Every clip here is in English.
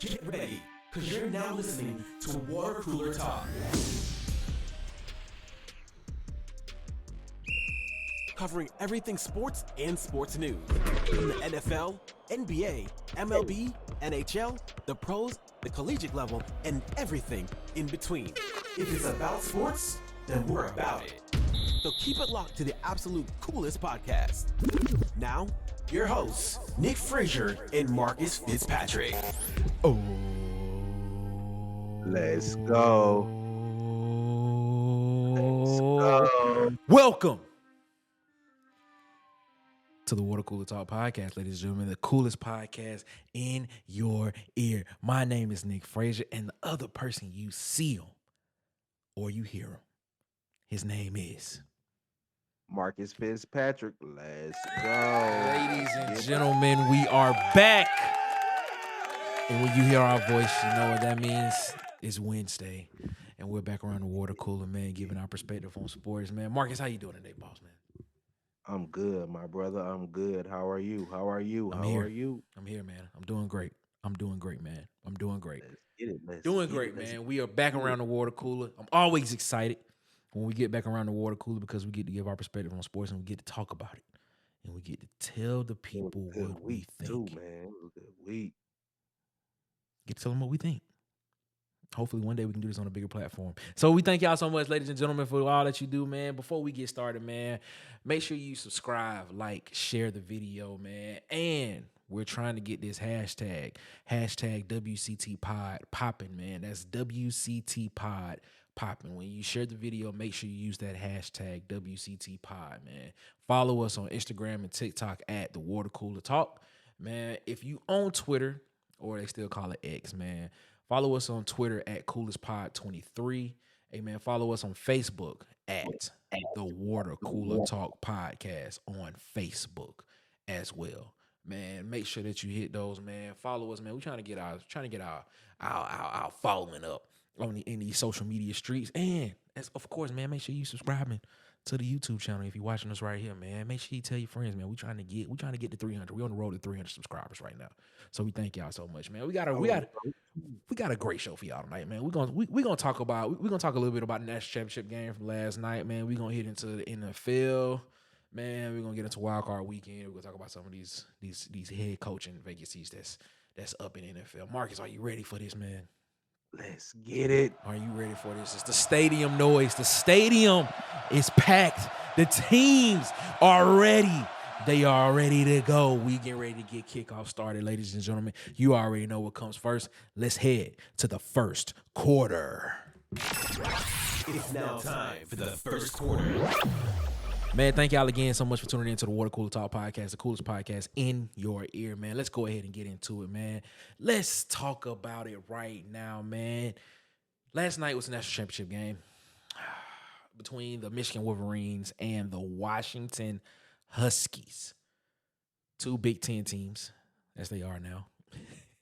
Get ready, because you're now listening to Water Cooler Talk. Covering everything sports and sports news. From the NFL, NBA, MLB, NHL, the pros, the collegiate level, and everything in between. If it's about sports, then we're about it. So keep it locked to the absolute coolest podcast. Now, your hosts, Nick Frazier and Marcus Fitzpatrick. Oh, Let's go. Welcome to the Water Cooler Talk podcast, ladies and gentlemen, the coolest podcast in your ear. My name is Nick Frazier, and the other person you see him or you hear him, his name is Marcus Fitzpatrick. Let's go. Ladies and gentlemen, we are back. And when you hear our voice, you know what that means. It's Wednesday, and we're back around the water cooler, man, giving our perspective on sports, man. Marcus, how you doing today, boss, man? I'm good, my brother. I'm good. How are you? How are you? I'm How here. are you? I'm here, man. I'm doing great. I'm doing great, man. I'm doing great. Let's get it. Let's Doing get great, it. Let's man. We are back get it. around the water cooler. I'm always excited when we get back around the water cooler because we get to give our perspective on sports and we get to talk about it. And we get to tell the It was people a good what we week think. too, man. It was a good week. Get to tell them what we think. Hopefully one day we can do this on a bigger platform. So we thank y'all so much, ladies and gentlemen, for all that you do, man. Before we get started, man, make sure you subscribe, like, share the video, man. And we're trying to get this hashtag WCT Pod popping, man. That's WCT Pod popping. When you share the video, make sure you use that hashtag WCT Pod, man. Follow us on Instagram and TikTok at The Water Cooler Talk. Man, if you own Twitter, or they still call it X, man, follow us on Twitter at CoolersPod23. Hey, man, follow us on Facebook at The Water Cooler Talk Podcast on Facebook as well. Man, make sure that you hit those, man. Follow us, man. We're trying to get our following up in these social media streets. And as of course, man, make sure you subscribing to the YouTube channel if you're watching us right here, man. Make sure you tell your friends, man. We're trying to get to 300. We're on the road to 300 subscribers right now. So we thank y'all so much, man. We got a great show for y'all tonight, man. We're gonna talk a little bit about the national championship game from last night, man. We're gonna hit into the NFL, man. We're gonna get into wild card weekend. We're gonna talk about some of these head coaching vacancies that's up in NFL. Marcus, are you ready for this, man? Let's get it. Are you ready for this? It's the stadium noise. The stadium is packed. The teams are ready. They are ready to go. We get ready to get kickoff started, ladies and gentlemen. You already know what comes first. Let's head to the first quarter. It's now time for the first quarter. Man, thank y'all again so much for tuning in to the Water Cooler Talk podcast, the coolest podcast in your ear, man. Let's go ahead and get into it, man. Let's talk about it right now, man. Last night was the national championship game between the Michigan Wolverines and the Washington Huskies. Two Big Ten teams, as they are now.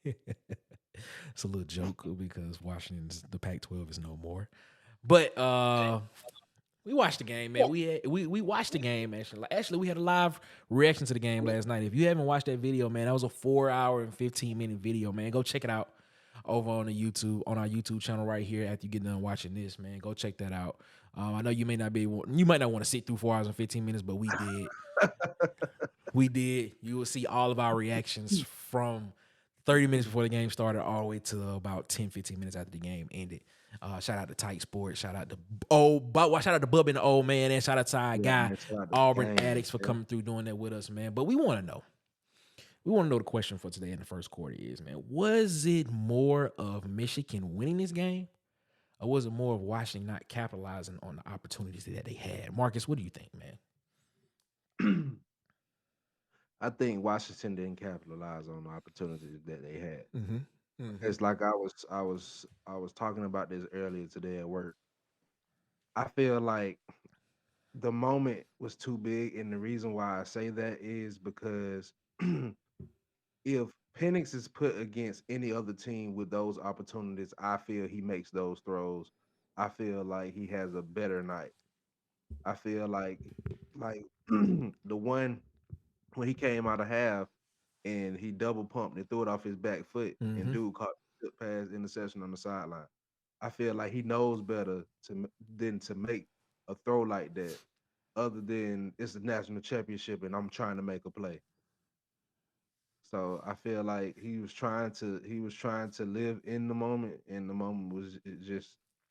It's a little joke because the Pac-12 is no more. But we watched the game, man. We watched the game, actually. Actually, we had a live reaction to the game last night. If you haven't watched that video, man, that was a 4-hour and 15-minute video, man. Go check it out over on our YouTube channel right here after you get done watching this, man. Go check that out. I know you might not want to sit through 4 hours and 15 minutes, but we did. We did. You will see all of our reactions from 30 minutes before the game started all the way to about 10, 15 minutes after the game ended. Shout out to Tight Sports. Shout out to Bub and the old man, and shout out to our guy man, shout out to Auburn Gang, Addicts for man. coming through doing that with us, man. But we want to know. The question for today in the first quarter is, man, was it more of Michigan winning this game, or was it more of Washington not capitalizing on the opportunities that they had? Marcus, what do you think, man? I think Washington didn't capitalize on the opportunities that they had. Mm-hmm. It's like I was talking about this earlier today at work. I feel like the moment was too big, and the reason why I say that is because if Penix is put against any other team with those opportunities, I feel he makes those throws. I feel like he has a better night. I feel like the one when he came out of half and he double pumped and threw it off his back foot, and Mm-hmm. dude caught took past interception on the sideline. I feel like he knows better than to make a throw like that, other than it's a national championship and I'm trying to make a play. So I feel like he was trying to live in the moment, and the moment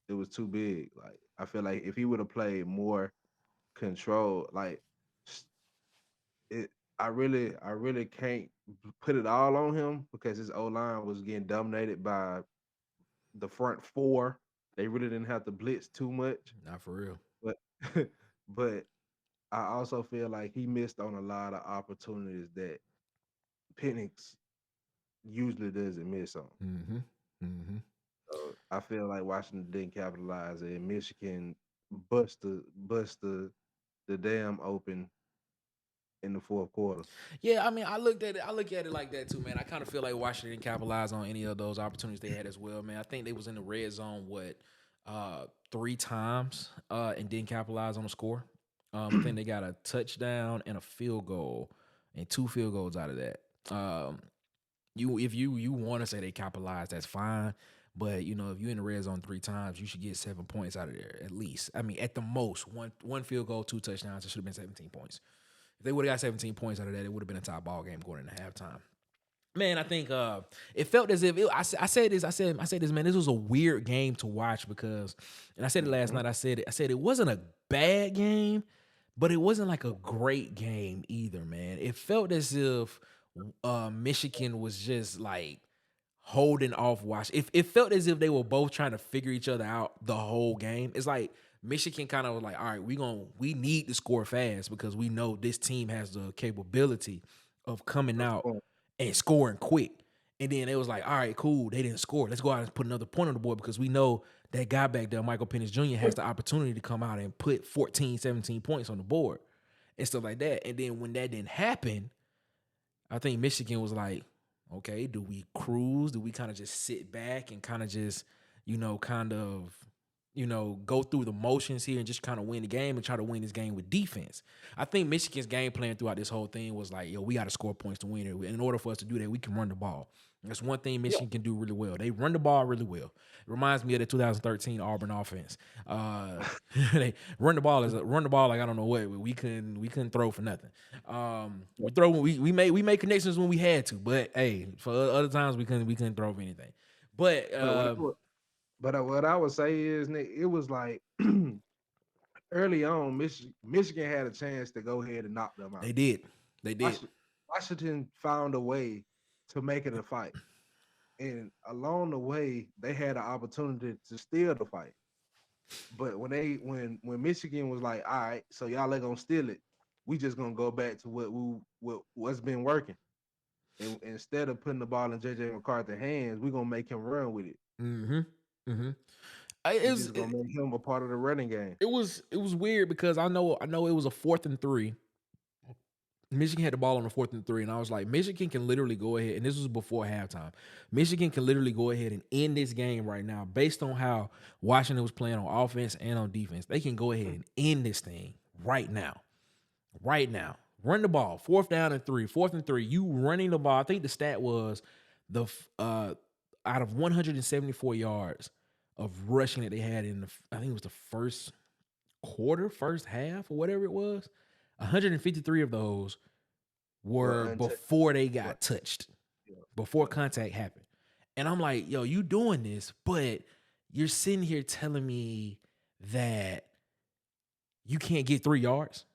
it was too big. Like I feel like if he would have played more control, like s- it, I really can't put it all on him because his O line was getting dominated by the front four. They really didn't have to blitz too much, Not for real. but but I also feel like he missed on a lot of opportunities that Penix usually doesn't miss on. Mm-hmm. Mm-hmm. So I feel like Washington didn't capitalize, and Michigan bust the damn open in the fourth quarter. Yeah, I mean, I look at it like that too, man. I kind of feel like Washington didn't capitalize on any of those opportunities they had as well, man. I think they was in the red zone three times and didn't capitalize on the score. I think they got a touchdown and a field goal and two field goals out of that. If you want to say they capitalized, that's fine. But if you're in the red zone three times, you should get 7 points out of there at least. I mean, at the most, one field goal, two touchdowns, it should have been 17 points. If they would have got 17 points out of that, it would have been a tie ball game going into halftime. Man, I think it felt as if I said this, man. This was a weird game to watch because, and I said it last night. I said it wasn't a bad game, but it wasn't like a great game either, man. It felt as if Michigan was just like holding off watch. It felt as if they were both trying to figure each other out the whole game. It's like Michigan kind of was like, all right, we need to score fast because we know this team has the capability of coming out and scoring quick. And then it was like, all right, cool, they didn't score. Let's go out and put another point on the board because we know that guy back there, Michael Penix Jr., has the opportunity to come out and put 14, 17 points on the board and stuff like that. And then when that didn't happen, I think Michigan was like, okay, do we cruise? Do we kind of just sit back and kind of just, go through the motions here and just kind of win the game and try to win this game with defense? I think Michigan's game plan throughout this whole thing was like, yo, we got to score points to win it. In order for us to do that, we can run the ball. That's one thing Michigan can do really well. They run the ball really well. It reminds me of the 2013 Auburn offense. They run the ball like I don't know what. We couldn't throw for nothing. We made connections when we had to, but hey, for other times we couldn't throw for anything. But What I would say is, Nick, it was like early on, Michigan had a chance to go ahead and knock them out. they did. Washington found a way to make it a fight, and along the way, they had an opportunity to steal the fight. But when Michigan was like, all right, so y'all ain't gonna steal it, we just gonna go back to what's been working. And instead of putting the ball in JJ McCarthy's hands, we're gonna make him run with it. Mm-hmm. Mm-hmm. We're just gonna make him a part of the running game. It was weird because I know it was a 4th and 3. Michigan had the ball on a 4th and 3, and I was like, Michigan can literally go ahead, and this was before halftime. Michigan can literally go ahead and end this game right now based on how Washington was playing on offense and on defense. They can go ahead and end this thing right now. Right now. Run the ball. 4th down and 3. 4th and 3. You running the ball. I think the stat was out of 174 yards of rushing that they had I think it was the first quarter, first half, or whatever it was. 153 of those were before they got touched, before contact happened. And I'm like, yo, you doing this, but you're sitting here telling me that you can't get 3 yards?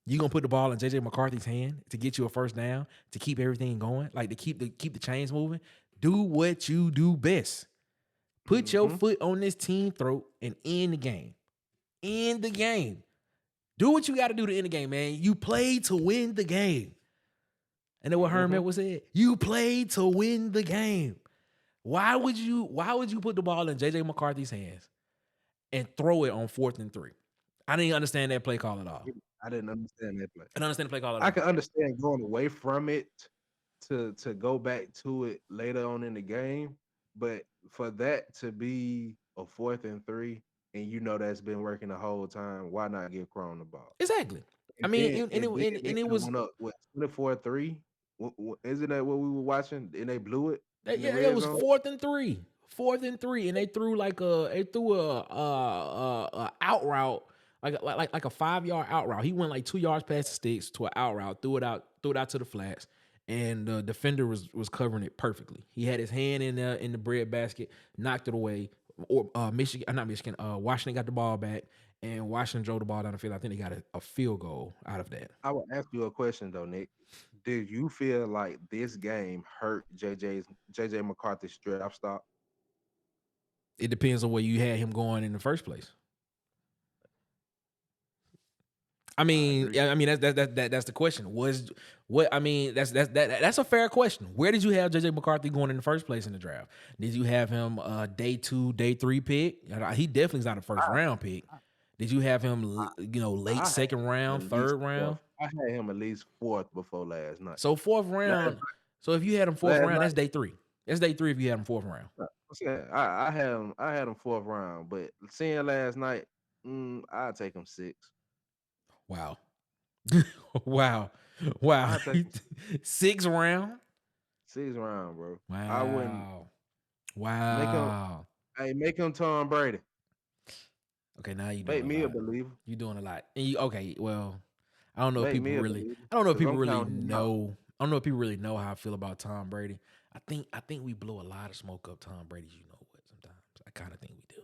You gonna put the ball in JJ McCarthy's hand to get you a first down, to keep everything going, like to keep the chains moving? Do what you do best. Put your foot on this team throat and end the game. End the game. Do what you got to do to end the game, man. You played to win the game. And then what Herman was saying, you played to win the game. Why would you put the ball in JJ McCarthy's hands and throw it on 4th and 3? I didn't understand that play call at all. I didn't understand that play. I didn't understand the play call at all. I can understand going away from it to go back to it later on in the game, but for that to be a 4th and 3, and that's been working the whole time, why not give Cron the ball? Exactly. I mean, it was 24-3. Isn't that what we were watching? And they blew it. It was 4th and 3. 4th and 3, and they threw a out route, like a 5-yard out route. He went like 2 yards past the sticks to an out route, threw it out to the flats, and the defender was covering it perfectly. He had his hand in the bread basket, knocked it away. Or Washington got the ball back, and Washington drove the ball down the field. I think they got a field goal out of that. I will ask you a question though, Nick. Did you feel like this game hurt JJ McCarthy's draft stock? It depends on where you had him going in the first place. I mean, that's the question. That's a fair question. Where did you have JJ McCarthy going in the first place in the draft? Did you have him day 2, day 3 pick? He definitely is not a first round pick. Did you have him late second round, third round? I had him at least 4th before last night. So 4th round. So if you had him 4th round, that's day 3. That's day 3 if you had him 4th round. I had him 4th round, but seeing last night, I'd take him 6. Wow. Wow. 6th round? 6th round, bro. Wow. I wouldn't. Wow. Make him Tom Brady. Okay, now you make me a believer. You're doing a lot. And well, I don't know if people really know. I don't know if people really know how I feel about Tom Brady. I think we blow a lot of smoke up Tom Brady. You know what? Sometimes I kind of think we do.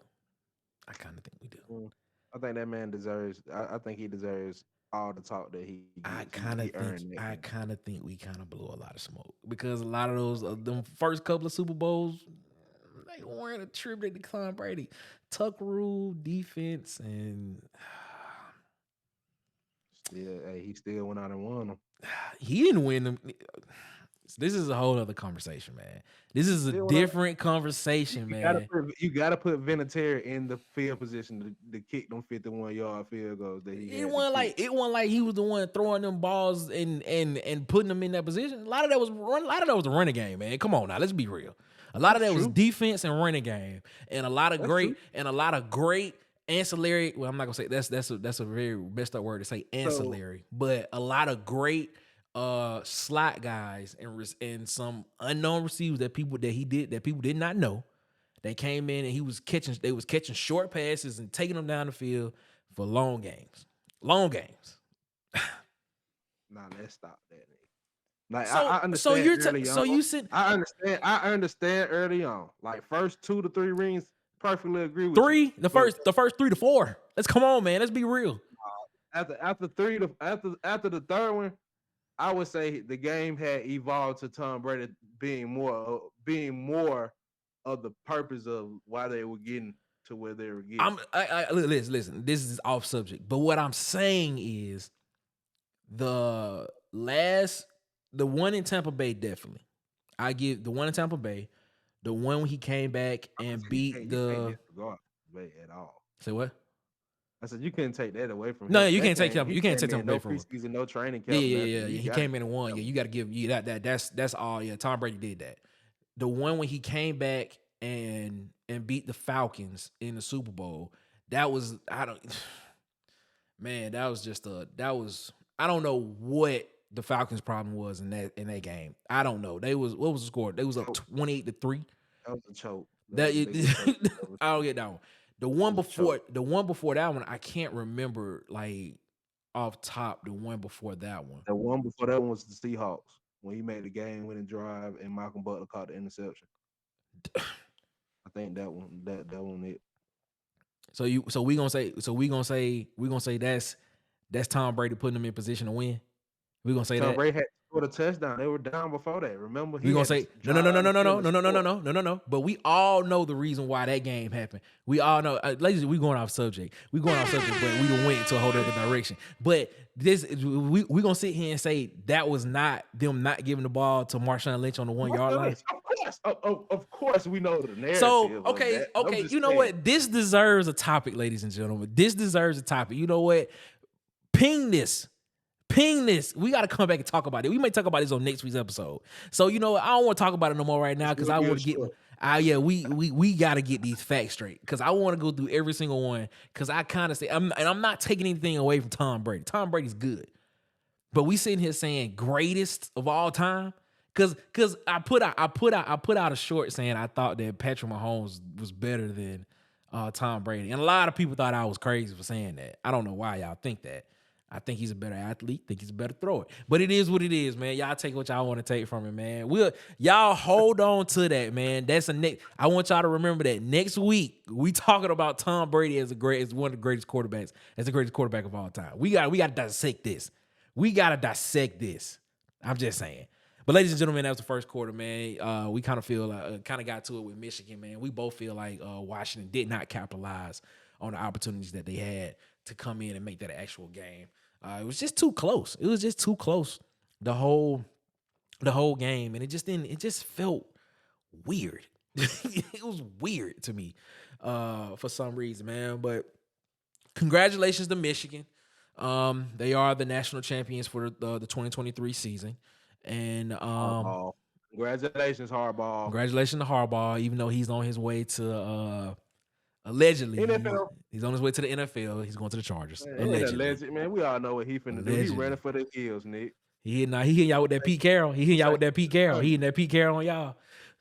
I think that man deserves. I think he deserves all the talk that he. I kind of think we kind of blow a lot of smoke because a lot of those them first couple of Super Bowls, they weren't attributed to Tom Brady. Tuck rule, defense, and he still went out and won them. He didn't win them. This is a whole other conversation, man. This is a different conversation, man. You gotta put Vinatieri in the field position to kick them 51-yard field goals that he had. It wasn't like he was the one throwing them balls and putting them in that position. A lot of that was the running game, man. Come on now, let's be real. A lot of that was defense and running game, and a lot of great ancillary. Well, I'm not gonna say that's a very messed up word to say ancillary, but a lot of great slot guys and some unknown receivers that people did not know. They came in and they was catching short passes and taking them down the field for long games. Long games. Nah, let's stop that. Like I understand. I understand early on. Like first 2 to 3 rings, perfectly agree with you. The first 3 to 4. Let's come on, man. Let's be real. After the third one, I would say the game had evolved to Tom Brady being more of the purpose of why they were getting to where they were getting. Listen. This is off subject, but what I'm saying is the one in Tampa Bay definitely. I give the one in Tampa Bay, the one when he came back and beat the at all. Say what? I said you couldn't take that away from him. No, you can't take him. You can't take him away from him. No preseason, no training camp. Yeah. He came in and won. Yeah, you got to give you that. That's all. Yeah, Tom Brady did that. The one when he came back and beat the Falcons in the Super Bowl, that was I don't know what the Falcons' problem was in that game. I don't know. What was the score? They was up 28-3. That was a choke. I don't get that one. The one before that one, I can't remember like off top. The one before that one. The one before that one was the Seahawks when he made the game-winning drive and Malcolm Butler caught the interception. I think that one it. So we gonna say that's Tom Brady putting them in position to win. We gonna say Tom Brady had scored a touchdown. They were down before that. Remember? We gonna say no. But we all know the reason why that game happened. We all know. Ladies, we going off subject. But we gonna went into a whole other direction. But this, we gonna sit here and say that was not them not giving the ball to Marshawn Lynch on the 1 yard line. Of course, we know the narrative. So okay. You know what? This deserves a topic, ladies and gentlemen. This deserves a topic. You know what? Ping this. We got to come back and talk about it. We may talk about this on next week's episode. So, you know what? I don't want to talk about it no more right now because I want to get... we got to get these facts straight because I want to go through every single one because I kind of say... I'm not taking anything away from Tom Brady. Tom Brady's good. But we sitting here saying greatest of all time. Cause I put out a short saying I thought that Patrick Mahomes was better than Tom Brady. And a lot of people thought I was crazy for saying that. I don't know why y'all think that. I think he's a better athlete, think he's a better thrower. But it is what it is, man. Y'all take what y'all want to take from it, man. Y'all hold on to that, man. That's a next. I want y'all to remember that next week we talking about Tom Brady as one of the greatest quarterbacks, as the greatest quarterback of all time. We got to dissect this. We got to dissect this. I'm just saying. But ladies and gentlemen, that was the first quarter, man. We kind of feel kind of got to it with Michigan, man. We both feel like Washington did not capitalize on the opportunities that they had to come in and make that an actual game. It was just too close. It was just too close the whole game, and it just felt weird. It was weird to me for some reason, man. But congratulations to Michigan. They are the national champions for the 2023 season. And congratulations, Harbaugh. Congratulations to Harbaugh, even though he's on his way to allegedly NFL. He's on his way to the NFL. He's going to the Chargers. Man, allegedly. Man, we all know what he finna do. He running for the hills, Nick. He hitting y'all with that Pete Carroll. He hitting y'all with that Pete Carroll. He hitting that Pete Carroll on y'all.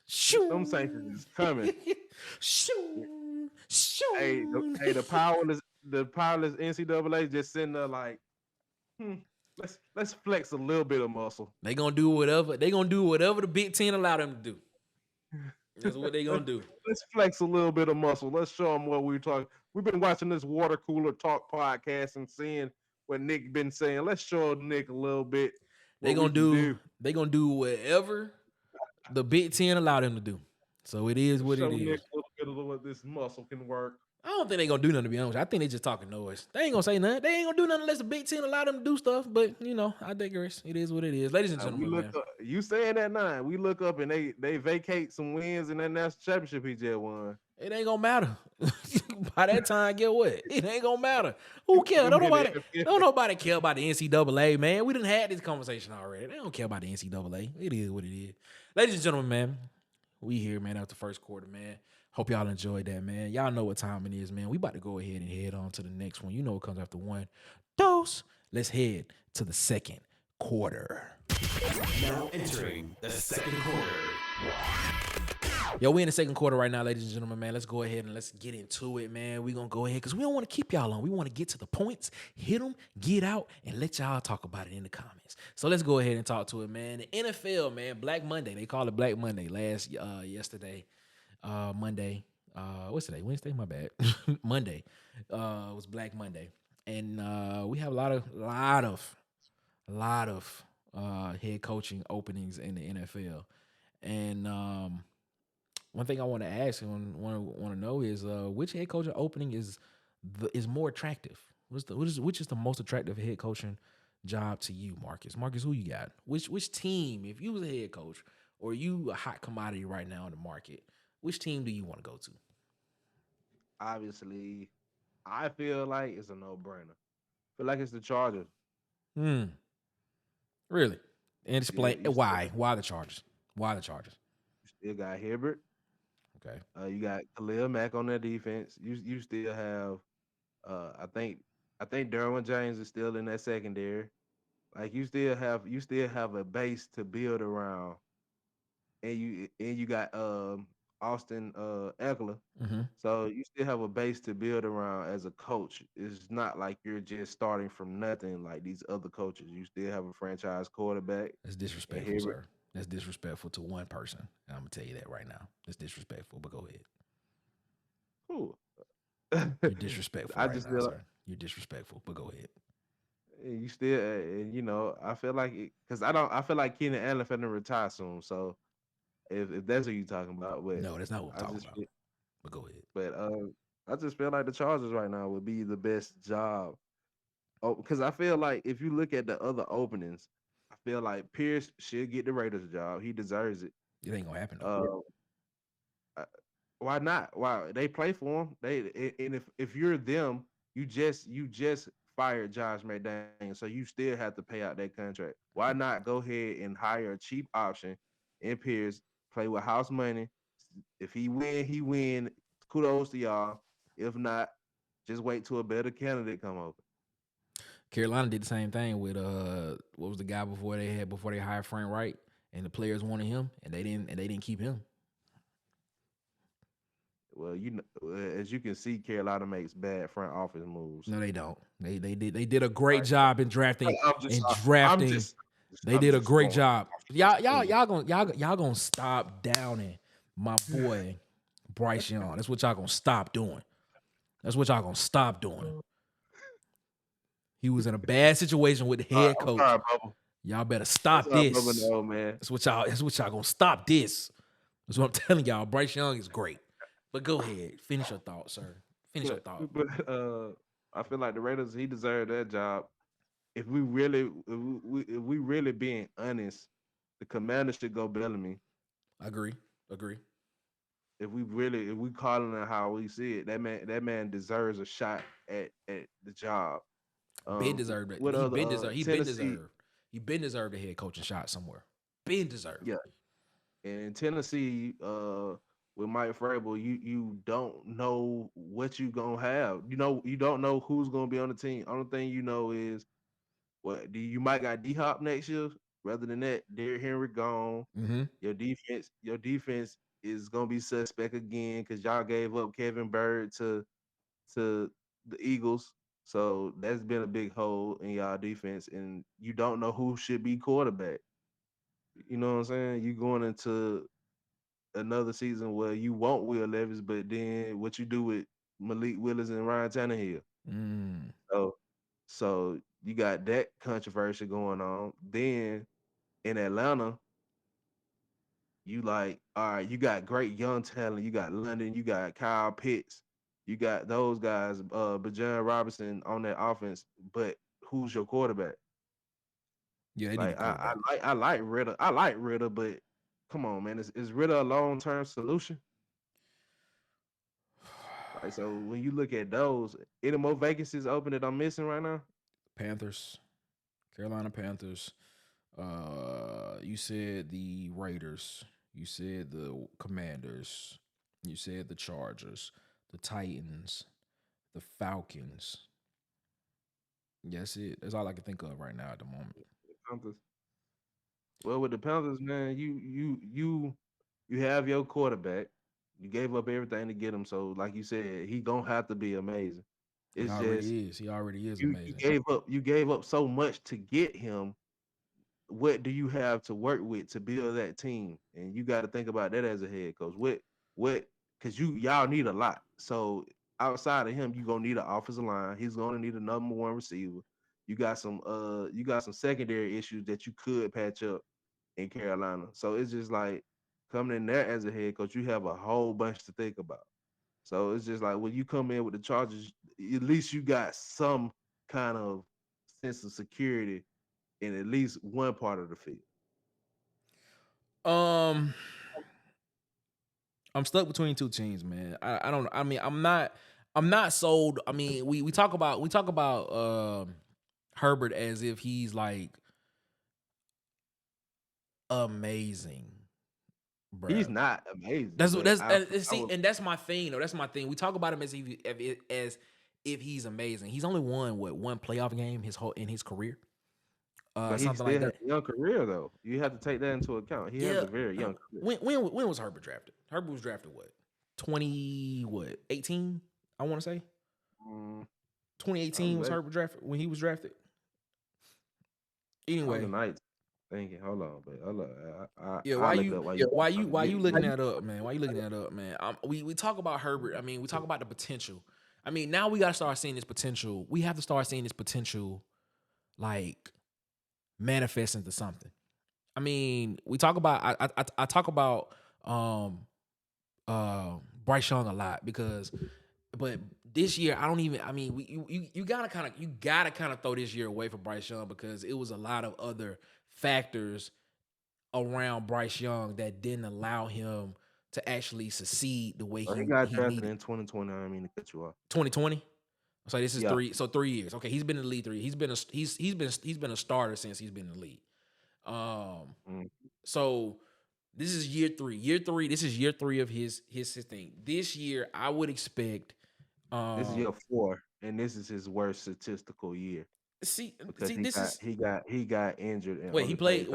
Shoo. Them Saints is coming. Shoo. Hey, the powerless NCAA just sitting there like, let's flex a little bit of muscle. They gonna do whatever the Big Ten allow them to do. That's what they gonna do. Let's flex a little bit of muscle. Let's show them what we're talking. We've been watching this water cooler talk podcast and seeing what Nick been saying. Let's show Nick a little bit. They gonna do whatever the Big Ten allow them to do. So it is what it is. Nick a little bit of what this muscle can work. I don't think they gonna do nothing, to be honest. I think they just talking noise. They ain't gonna say nothing. They ain't gonna do nothing unless the Big Ten allow them to do stuff. But I digress. It is what it is, ladies and gentlemen. You saying that 9? We look up and they vacate some wins in that national championship he just won. It ain't gonna matter. By that time, get what? It ain't gonna matter. Who cares? Don't nobody care about the NCAA, man. We done had this conversation already. They don't care about the NCAA. It is what it is, ladies and gentlemen, man. We here, man. After the first quarter, man. Hope y'all enjoyed that, man. Y'all know what time it is, man. We about to go ahead and head on to the next one. You know what comes after one. Dose. Let's head to the second quarter. Now entering the second quarter. Yo, we in the second quarter right now, ladies and gentlemen, man. Let's go ahead and let's get into it, man. We're going to go ahead because we don't want to keep y'all on. We want to get to the points, hit them, get out, and let y'all talk about it in the comments. So let's go ahead and talk to it, man. The NFL, man, Black Monday. They call it Black Monday yesterday. Monday. What's today? Wednesday? My bad. Monday was Black Monday. And we have a lot of head coaching openings in the NFL. And one thing I want to ask and want to know is which head coaching opening is more attractive? Which is the most attractive head coaching job to you, Marcus? Marcus, who you got? Which team, if you was a head coach or you a hot commodity right now in the market, which team do you want to go to? Obviously, I feel like it's a no-brainer. I feel like it's the Chargers. Really? And explain why. Why the Chargers? Why the Chargers? You still got Hibbert. Okay. You got Khalil Mack on their defense. You still have I think Derwin James is still in that secondary. Like you still have a base to build around. And you got Austin Eckler. Mm-hmm. So you still have a base to build around as a coach. It's not like you're just starting from nothing like these other coaches. You still have a franchise quarterback. That's disrespectful, sir. That's disrespectful to one person. And I'm going to tell you that right now. It's disrespectful, but go ahead. Cool. You're disrespectful sir. You're disrespectful, but go ahead. You still, I feel like I feel like Keenan Allen finna retire soon. So if that's what you're talking about, but no, that's not what I'm talking about. But go ahead. But I just feel like the Chargers right now would be the best job. Oh, because I feel like if you look at the other openings, I feel like Pierce should get the Raiders job. He deserves it. It ain't gonna happen. Why not? Why they play for him? And if you're them, you just fired Josh McDaniels, so you still have to pay out that contract. Why not go ahead and hire a cheap option in Pierce? Play with house money. If he win, he win. Kudos to y'all. If not, just wait till a better candidate come over. Carolina did the same thing with what was the guy before they hired Frank Wright, and the players wanted him, and they didn't keep him. Well, as you can see, Carolina makes bad front office moves. No, they don't. They did a great Right. job in drafting. I'm just, In I'm drafting, just, they I'm did a just great going job. off of Y'all gonna stop downing my boy Bryce Young. That's what y'all gonna stop doing. That's what y'all gonna stop doing. He was in a bad situation with the head I'm coach. sorry, Bubba. Y'all better I'm stop sorry, this. Bubba, no, man. That's what y'all gonna stop this. That's what I'm telling y'all. Bryce Young is great. But go ahead. Finish your thought, sir. Finish your thought. But I feel like the Raiders, he deserved that job. If we really being honest, the Commanders should go Bellamy. Agree. If we calling it how we see it, that man deserves a shot at the job. Ben deserved it. What other He Tennessee? been deserved a head coaching shot somewhere. Ben deserved. Yeah, and in Tennessee, with Mike Vrabel, you don't know what you gonna have. You don't know who's gonna be on the team. Only thing you know is you might got D Hop next year. Rather than that, Derrick Henry gone. Mm-hmm. Your defense is gonna be suspect again because y'all gave up Kevin Byrd to the Eagles. So that's been a big hole in y'all defense, and you don't know who should be quarterback. You know what I'm saying? You going into another season where you want Will Levis, but then what you do with Malik Willis and Ryan Tannehill? Mm. So you got that controversy going on. Then in Atlanta, you all right, you got great young talent. You got London, you got Kyle Pitts, you got those guys, Bijan Robinson on that offense. But who's your quarterback? Yeah, they need a quarterback. I like Ritter. I like Ritter, but come on, man. Is Ritter a long-term solution? Like, so when you look at those, any more vacancies open that I'm missing right now? Panthers, Carolina Panthers. You said the Raiders. You said the Commanders. You said the Chargers, the Titans, the Falcons. Yeah, that's it. That's all I can think of right now at the moment. Panthers. Well, with the Panthers, man, you have your quarterback. You gave up everything to get him. So, like you said, he gonna have to be amazing. He It's just already is. He already is you amazing. gave up so much to get him. What do you have to work with to build that team? And you got to think about that as a head coach. What because y'all need a lot. So outside of him, you're gonna need an offensive line. He's gonna need a number one receiver. You got some secondary issues that you could patch up in Carolina. So it's just like coming in there as a head coach, you have a whole bunch to think about. So it's just like when you come in with the Chargers, at least you got some kind of sense of security in at least one part of the field. I'm stuck between two teams, man. I don't. I mean, I'm not sold. I mean, we talk about Herbert as if he's like amazing. Bruh. He's not amazing. And that's my thing. Though that's my thing. We talk about him as if he's amazing. He's only won one playoff game in his career. But he something still like has that. a young career, though. You have to take that into account. He has a very young career. When was Herbert drafted? Herbert was drafted what? 18? I want to say. 2018 was Herbert drafted when he was drafted. Anyway, thinking. Hold on, but hold on. Why you looking that up, man? Why you looking that up, man? We talk about Herbert. I mean, we talk about the potential. I mean, now we got to start seeing this potential. We have to start seeing this potential, like manifest into something. I mean, we talk about. I talk about Bryce Young a lot but this year I don't even. I mean, you gotta kind of throw this year away for Bryce Young because it was a lot of other factors around Bryce Young that didn't allow him to actually succeed the way he got drafted in 2020. I mean to cut you off. 2020. So this is 3 years. Okay, he's been in the league 3 years. He's been a starter since he's been in the league. So this is year 3. This is year 3 of his thing. This year, I would expect. This is year 4, and this is his worst statistical year. because this is he got injured and wait, only played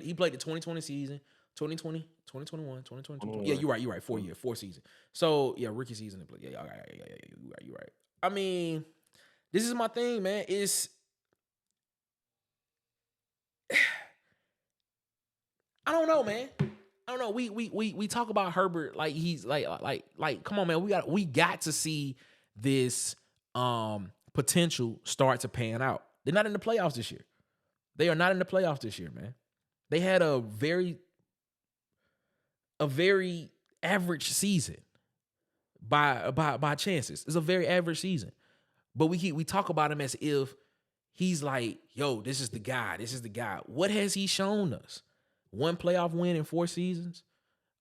he played the 2020 season, 2020, 2021, 2022. Yeah, 21. you're right. 4 year, 4 season. So yeah, rookie season. Yeah, you're right. I mean, this is my thing, man. It's I don't know, man. I don't know. We talk about Herbert like he's like come on, man. We got to see this potential start to pan out. They're not in the playoffs this year. They are not in the playoffs this year, man. They had a very average season by chances. It's a very average season. But we talk about him as if he's like, yo, this is the guy. This is the guy. What has he shown us? 1 playoff win in 4 seasons.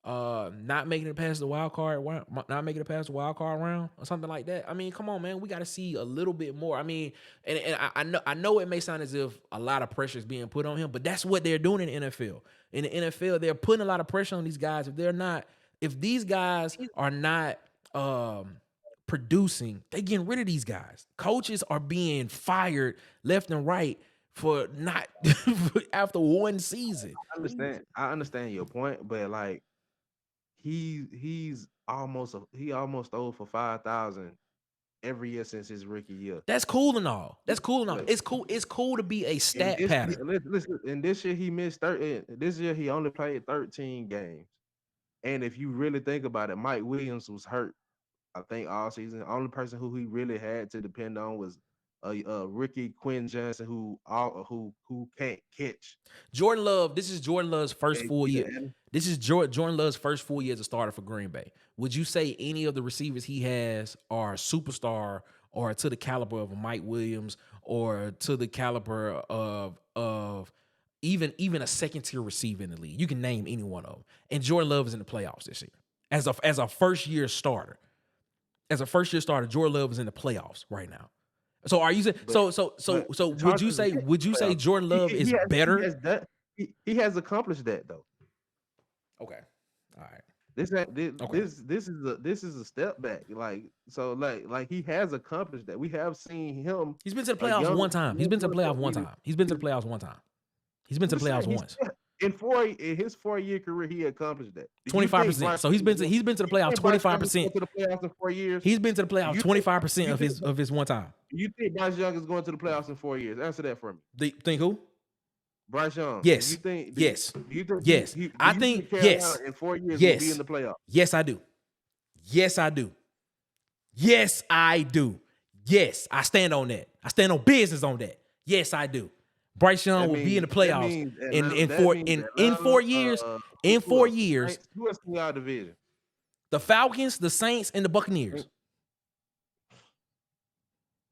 Not making it past the wild card round or something like that. I mean, come on, man. We got to see a little bit more. I mean, and I know it may sound as if a lot of pressure is being put on him, but that's what they're doing in the NFL. In the NFL, they're putting a lot of pressure on these guys. If these guys are not producing, they getting rid of these guys. Coaches are being fired left and right for not after 1 season. I understand your point, but like he's almost owed for 5,000 every year since his rookie year. That's cool and all. But It's cool to be a and stat this pattern. listen, and this year he missed 13. This year he only played 13 games. And if you really think about it, Mike Williams was hurt, I think, all season. The only person who he really had to depend on was rookie Quinn Johnson, who can't catch. Jordan Love, this is Jordan Love's first Okay, full year. and This is Jordan Love's first full year as a starter for Green Bay. Would you say any of the receivers he has are a superstar or to the caliber of a Mike Williams or to the caliber of even a second tier receiver in the league? You can name any one of them. And Jordan Love is in the playoffs this year as a first year starter. As a first year starter, Jordan Love is in the playoffs right now. So are you saying but so the would you Chargers say playoffs. Jordan Love is better? He has accomplished that though. Okay. All right. This Okay. this is a step back. Like he has accomplished that. We have seen him. He's been to the A playoffs young one time. He's been to the playoffs one he- time. He's been to the playoffs one time. He's been to the I'm playoffs saying once. in his 4-year career, he accomplished that. Do you think 25%. Bryce So he's been to Young- the you playoffs think Bryce Young is 25%. going to the playoffs in 4 years? He's been to the playoffs You 25% think- of his one time. You think Bryce Young is going to the playoffs in 4 years? Answer that for me. Think who? Bryce Young. Yes. You think? Yes. Do you think? Yes. I think yes. In 4 years, Yes. will be in the playoffs. Yes, I do. Yes, I do. Yes, I do. Yes, I stand on that. I stand on business on that. Yes, I do. Bryce Young That will be in the means- that playoffs means in Atlanta- 4 that means in 4 Atlanta, years. uh, In who 4 else? years, Who else in y'all division? the Falcons, the Saints, and the Buccaneers.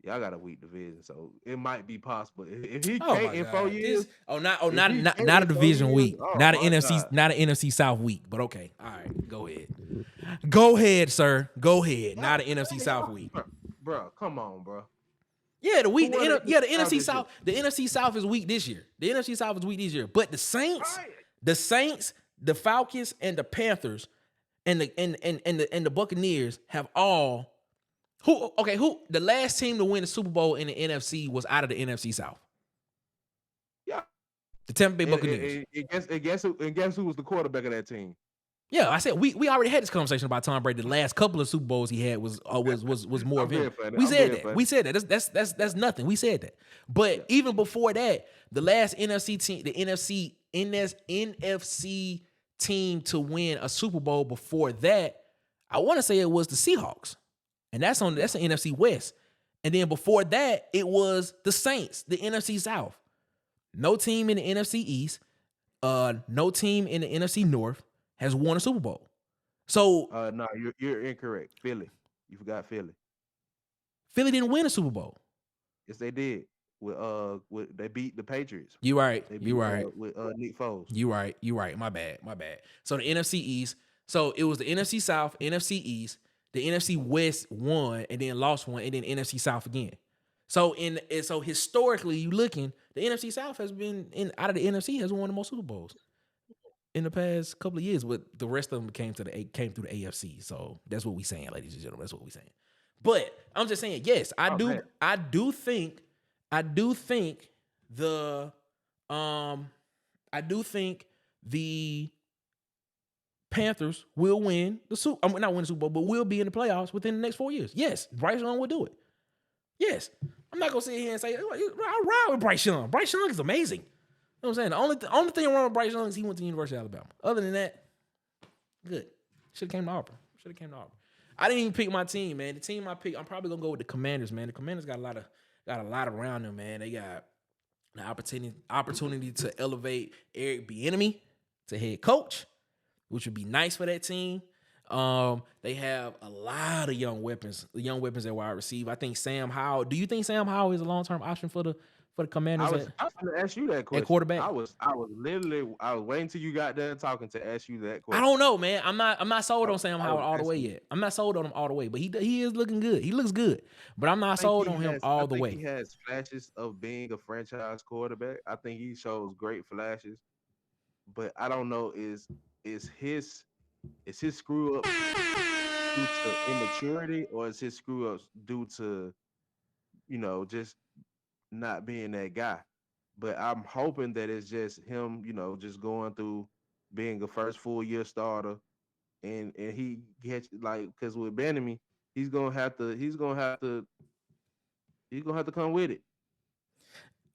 Y'all got a weak division, so it might be possible. If he Oh can't my in God. 4 years, not if he not can't not a in 4 division years, week, oh not an my NFC, God. not an NFC South week. But okay, all right, go ahead, go ahead, sir, go ahead. Not an NFC South week. Bro, come on, bro. Yeah, the week, Who won the the NFC championship? South, the NFC South is weak this year. The NFC South is weak this year, but the Saints, the Falcons, and the Panthers, and the Buccaneers have all. Who the last team to win the Super Bowl in the NFC was out of the NFC South. Yeah. The Tampa Bay Buccaneers. And guess who was the quarterback of that team? Yeah, I said we already had this conversation about Tom Brady. The last couple of Super Bowls he had was more of I'm him. being funny. We I'm said being that. funny. We said that. That's nothing. We said that. But even before that, the last NFC team, the NFC team to win a Super Bowl before that, I want to say it was the Seahawks. And that's the NFC West. And then before that, it was the Saints, the NFC South. No team in the NFC East, no team in the NFC North has won a Super Bowl. So No, you're incorrect. Philly. You forgot Philly. Philly didn't win a Super Bowl. Yes, they did. They beat the Patriots. You right. They beat, You right. With Nick Foles. You right. You right. My bad. So the NFC East. So it was the NFC South, NFC East. The NFC West won and then lost one, and then NFC South again. So historically, you looking, the NFC South has been out of the NFC has won the most Super Bowls in the past couple of years. But the rest of them came through the AFC. So that's what we saying, ladies and gentlemen. That's what we saying. But I'm just saying, yes, I do think I do think the Panthers will win the Super. Not win the Super Bowl, but will be in the playoffs within the next 4 years. Yes, Bryce Young will do it. Yes, I'm not gonna sit here and say I ride with Bryce Young. Bryce Young is amazing. You know what I'm saying? The only thing wrong with Bryce Young is he went to the University of Alabama. Other than that, good. Should have came to Auburn. I didn't even pick my team, man. The team I picked, I'm probably gonna go with the Commanders, man. The Commanders got a lot around them, man. They got the opportunity to elevate Eric Bieniemy to head coach, which would be nice for that team. They have a lot of young weapons at wide receiver. I think Sam Howell. Do you think Sam Howell is a long-term option for the Commanders? I was going to ask you that question. At quarterback? I was waiting till you got done talking to ask you that question. I don't know, man. I'm not sold on Sam Howell all the way yet. I'm not sold on him all the way, but he is looking good. He looks good, but I'm not sold on him all the way. He has flashes of being a franchise quarterback. I think he shows great flashes, but I don't know is his screw up due to immaturity, or is his screw ups due to just not being that guy? But I'm hoping that it's just him, just going through being a first full year starter, and he gets because with Bieniemy, he's gonna have to come with it.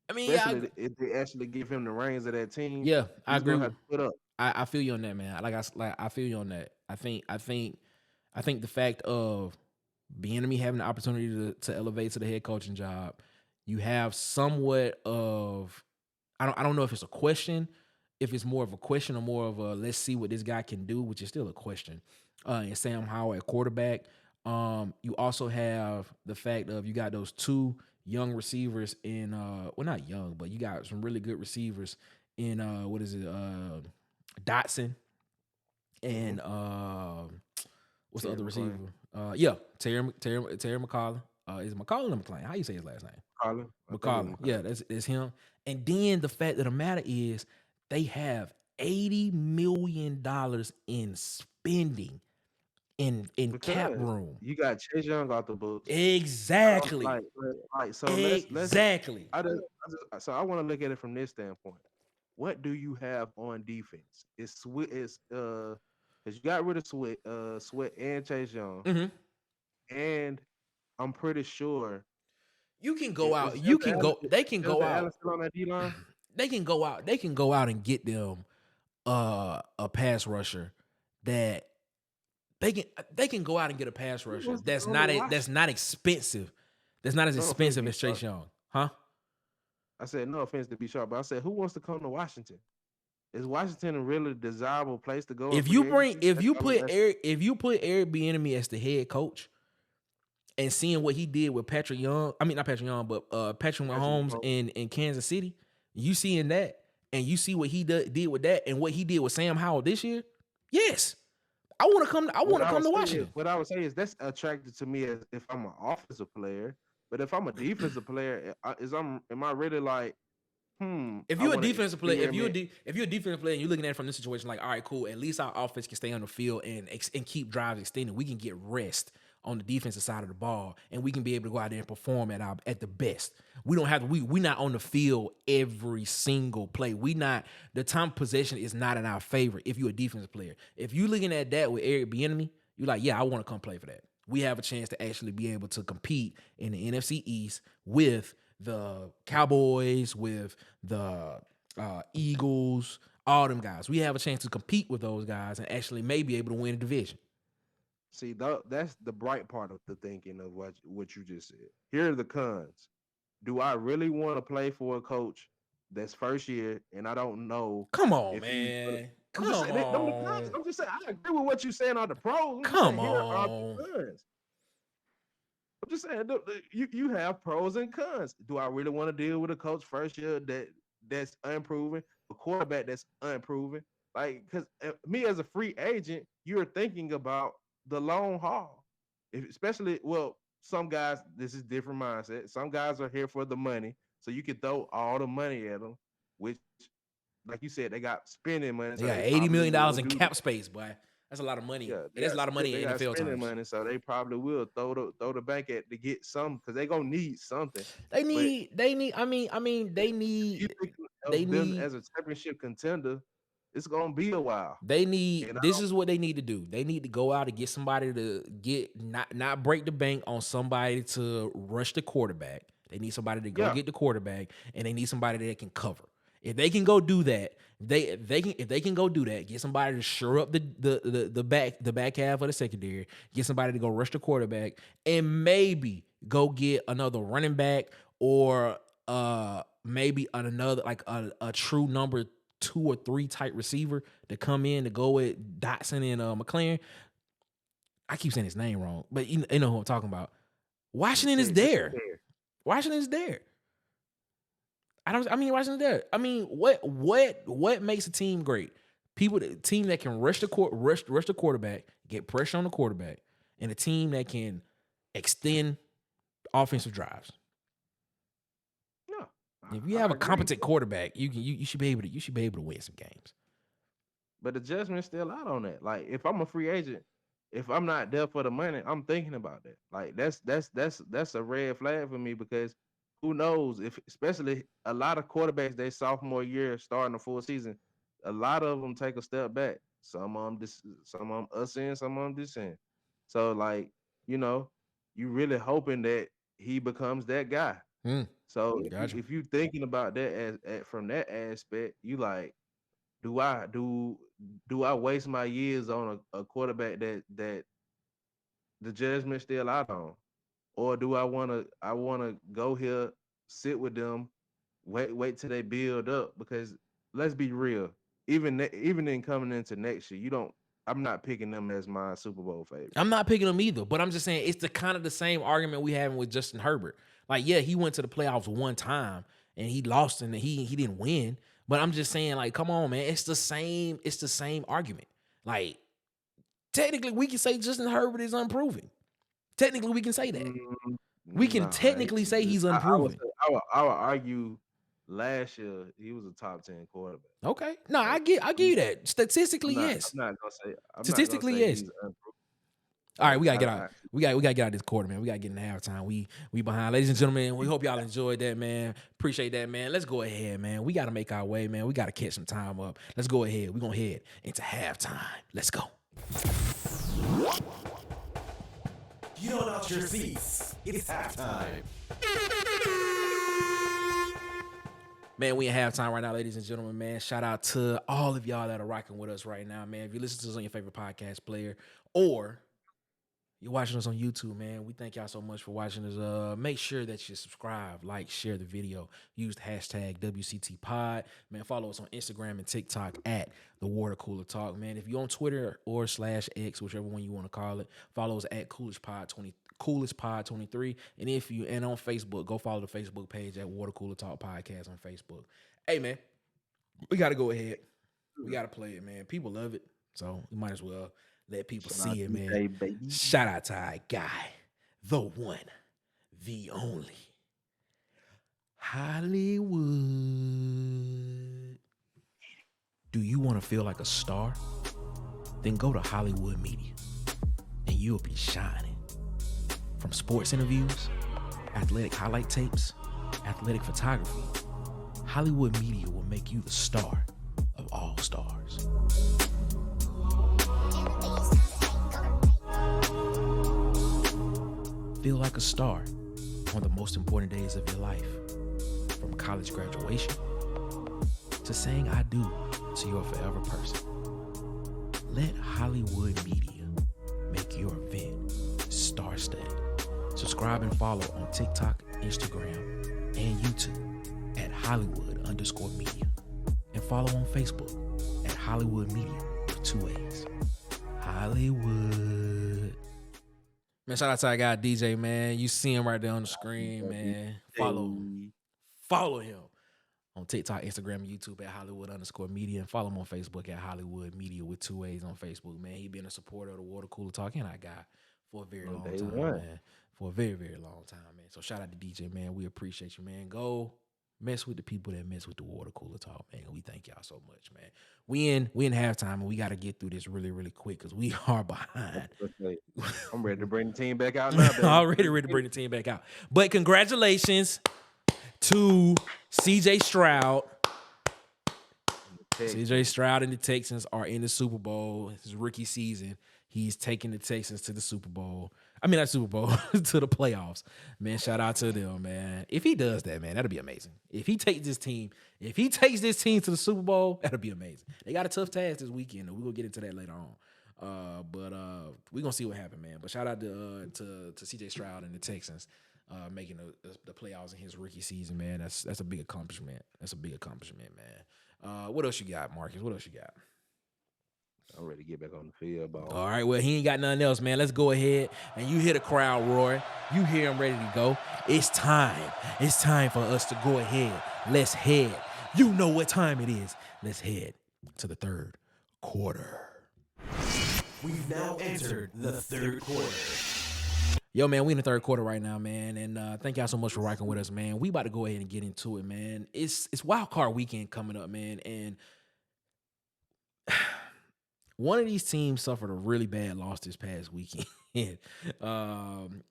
I mean, especially if they actually give him the reins of that team. Yeah, I agree. Have to put up. I feel you on that, man. I feel you on that. I think the fact of Bieniemy having the opportunity to elevate to the head coaching job, you have somewhat of I don't know if it's a question, if it's more of a question or more of a let's see what this guy can do, which is still a question. And Sam Howell at quarterback. You also have the fact of you got those two young receivers in not young, but you got some really good receivers in Dotson and what's the other receiver? Terry McCollum. Is it McCollum or McClain? How you say his last name? McCollum. Yeah, that's him. And then the fact of the matter is they have $80 million in spending in cap room. You got Chase Young off the books. Exactly. Exactly. So I want to look at it from this standpoint. What do you have on defense? It's because you got rid of Sweat and Chase Young, and I'm pretty sure you can go out. They can go out on that D-line. They can go out. They can go out and get them a pass rusher that they can go out and get a pass rusher that's not expensive. That's not as expensive as Chase Young, huh? I said no offense to be sharp, but I said who wants to come to Washington? Is Washington a really desirable place to go? If you put Eric Bieniemy as the head coach, and seeing what he did with Patrick Mahomes in Kansas City, you seeing that, and you see what he did with that, and what he did with Sam Howell this year. Yes, I want to come to Washington. What I would say is that's attractive to me as if I'm an offensive player, but if I'm a defensive player, am I really like? If you're a defensive player, if you're a defensive player and you're looking at it from this situation, like, all right, cool. At least our offense can stay on the field and keep drives extended. We can get rest on the defensive side of the ball, and we can be able to go out there and perform at the best. We don't have to. We not on the field every single play. The time of possession is not in our favor. If you're a defensive player, if you're looking at that with Eric Bieniemy, you're like, yeah, I want to come play for that. We have a chance to actually be able to compete in the NFC East with the Cowboys, with the Eagles, all them guys. We have a chance to compete with those guys and actually may be able to win a division. See, that's the bright part of the thinking of what you just said. Here are the cons. Do I really want to play for a coach that's first year and I don't know? Come on, man. Come on. I'm just saying, I agree with what you're saying on the pros. Come on. I'm just saying, you have pros and cons. Do I really want to deal with a coach first year that's unproven, a quarterback that's unproven? Like, because me as a free agent, you're thinking about the long haul. Some guys, this is different mindset. Some guys are here for the money, so you can throw all the money at them, which, like you said, they got spending money. They got $80 million in cap space, boy. That's a lot of money. Yeah, And that's a lot of money they in got NFL spending terms. money, so they probably will throw the bank at to get some because they gonna need something. They But need. I mean, they you need. think They of them need. as a championship contender, it's gonna be a while. They need. And I This is what they need to do. They need to go out and get somebody to get not break the bank on somebody to rush the quarterback. They need somebody to go Yeah. get the quarterback, and they need somebody that can cover. If they can go do that, if they can go do that, get somebody to shore up the back half of the secondary, get somebody to go rush the quarterback, and maybe go get another running back or maybe another like a true number 2 or 3 type receiver to come in to go with Dotson and McLaren. I keep saying his name wrong, but you know who I'm talking about. Washington is there. Washington is there. Washington's there. I mean, what makes a team great? Team that can rush the quarterback, get pressure on the quarterback, and a team that can extend offensive drives. Yeah. If you have a competent quarterback, you should be able to win some games. But the judgment's still out on that. Like if I'm a free agent, if I'm not there for the money, I'm thinking about that. Like that's a red flag for me because who knows if especially a lot of quarterbacks their sophomore year starting a full season, a lot of them take a step back. Some of them some of them ascend, some of them descend. So like, you really hoping that he becomes that guy. So Gotcha. if you thinking about that as from that aspect, you like, do I waste my years on a quarterback that the judgment still out on, or do I wanna go here, sit with them, wait till they build up? Because let's be real, even in coming into next year, I'm not picking them as my Super Bowl favorite. I'm not picking them either, but I'm just saying it's the kind of the same argument we having with Justin Herbert. Like, yeah, he went to the playoffs one time and he lost and he didn't win. But I'm just saying, like, come on, man, it's the same argument. Like, technically, we can say Justin Herbert is unproven. Technically, we can say that. We can technically say he's unproven. I would argue last year he was a top 10 quarterback. Okay. No, I give you that. Statistically, yes. I'm not gonna say Statistically, yes. he's unproven. All right, we gotta get out. We gotta get out of this quarter, man. We gotta get in the halftime. We behind, ladies and gentlemen. We hope y'all enjoyed that, man. Appreciate that, man. Let's go ahead, man. We gotta make our way, man. We gotta catch some time up. Let's go ahead. We're gonna head into halftime. Let's go. You don't out your seats. It's halftime. Man, we in halftime right now, ladies and gentlemen, man. Shout out to all of y'all that are rocking with us right now, man. If you listen to us on your favorite podcast player or you're watching us on YouTube, man, we thank y'all so much for watching us. Make sure that you subscribe, like, share the video. Use the hashtag WCTPod. Man, follow us on Instagram and TikTok at The Water Cooler Talk, man. If you're on Twitter or /X, whichever one you want to call it, follow us at CoolishPod23. And on Facebook, go follow the Facebook page at Water Cooler Talk Podcast on Facebook. Hey, man, we got to go ahead. We got to play it, man. People love it, so we might as well let people see it, man. Shout out to our guy, the one, the only, Hollywood. Do you want to feel like a star? Then go to Hollywood Media, and you'll be shining. From sports interviews, athletic highlight tapes, athletic photography, Hollywood Media will make you the star of all stars. Feel like a star on the most important days of your life. From college graduation to saying I do to your forever person. Let Hollywood Media make your event star-studded. Subscribe and follow on TikTok, Instagram, and YouTube at Hollywood_media. And follow on Facebook at Hollywood Media with 2 A's. Hollywood. Man, shout out to our guy DJ, man. You see him right there on the screen, man. Follow him on TikTok, Instagram, and YouTube at Hollywood_media. And follow him on Facebook at Hollywood Media with 2 A's on Facebook, man. He been a supporter of the Water Cooler Talk and our guy for a very long time, man. For a very, very long time, man. So shout out to DJ, man. We appreciate you, man. Go mess with the people that mess with the water cooler talk, man. We thank y'all so much, man. We in halftime, and we got to get through this really, really quick because we are behind. I'm ready to bring the team back out now, baby. Already ready to bring the team back out. But congratulations to CJ Stroud. CJ Stroud and the Texans are in the Super Bowl. It's his rookie season. He's taking the Texans to the Super Bowl. I mean, not Super Bowl, to the playoffs. Man, shout out to them, man. If he does that, man, that'll be amazing. If he takes this team to the Super Bowl, that'll be amazing. They got a tough task this weekend, and we're going to get into that later on. But we're going to see what happens, man. But shout out to CJ Stroud and the Texans making the playoffs in his rookie season, man. That's a big accomplishment. That's a big accomplishment, man. What else you got, Marcus? What else you got? I'm ready to get back on the field, ball. All right, well, he ain't got nothing else, man. Let's go ahead, and you hear the crowd roar. You hear him ready to go. It's time. It's time for us to go ahead. Let's head. You know what time it is. Let's head to the third quarter. We've now entered the third quarter. Yo, man, we in the third quarter right now, man, and thank y'all so much for rocking with us, man. We about to go ahead and get into it, man. It's wild card weekend coming up, man, and one of these teams suffered a really bad loss this past weekend, and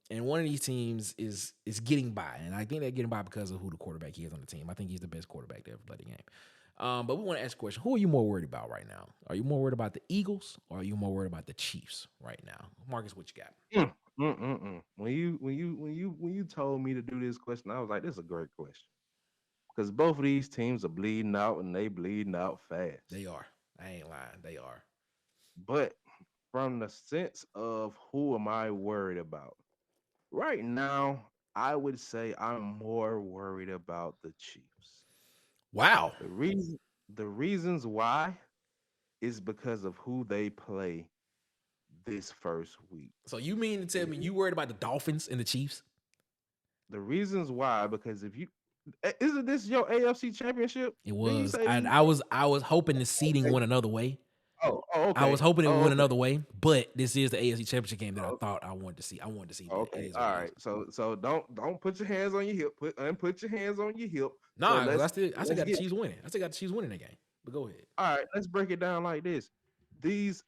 one of these teams is getting by, and I think they're getting by because of who the quarterback is on the team. I think he's the best quarterback to ever play the game. But we want to ask a question: who are you more worried about right now? Are you more worried about the Eagles, or are you more worried about the Chiefs right now? Marcus, what you got? When you told me to do this question, I was like, "This is a great question," because both of these teams are bleeding out, and they bleeding out fast. They are. I ain't lying. They are. But from the sense of who am I worried about right now, I would say I'm more worried about the Chiefs. Wow. The reasons why is because of who they play this first week. So you mean to tell me you worried about the Dolphins and the Chiefs? The reasons why, because if you isn't this your AFC championship? It was. I was hoping the seeding went another way. Oh, okay. I was hoping it would win another way, but this is the AFC Championship game that I thought I wanted to see. I wanted to see. Okay, all right. So don't put your hands on your hip. Put your hands on your hip. Nah, I still got the Chiefs winning. I still got the Chiefs winning that game. But go ahead. All right, let's break it down like this. These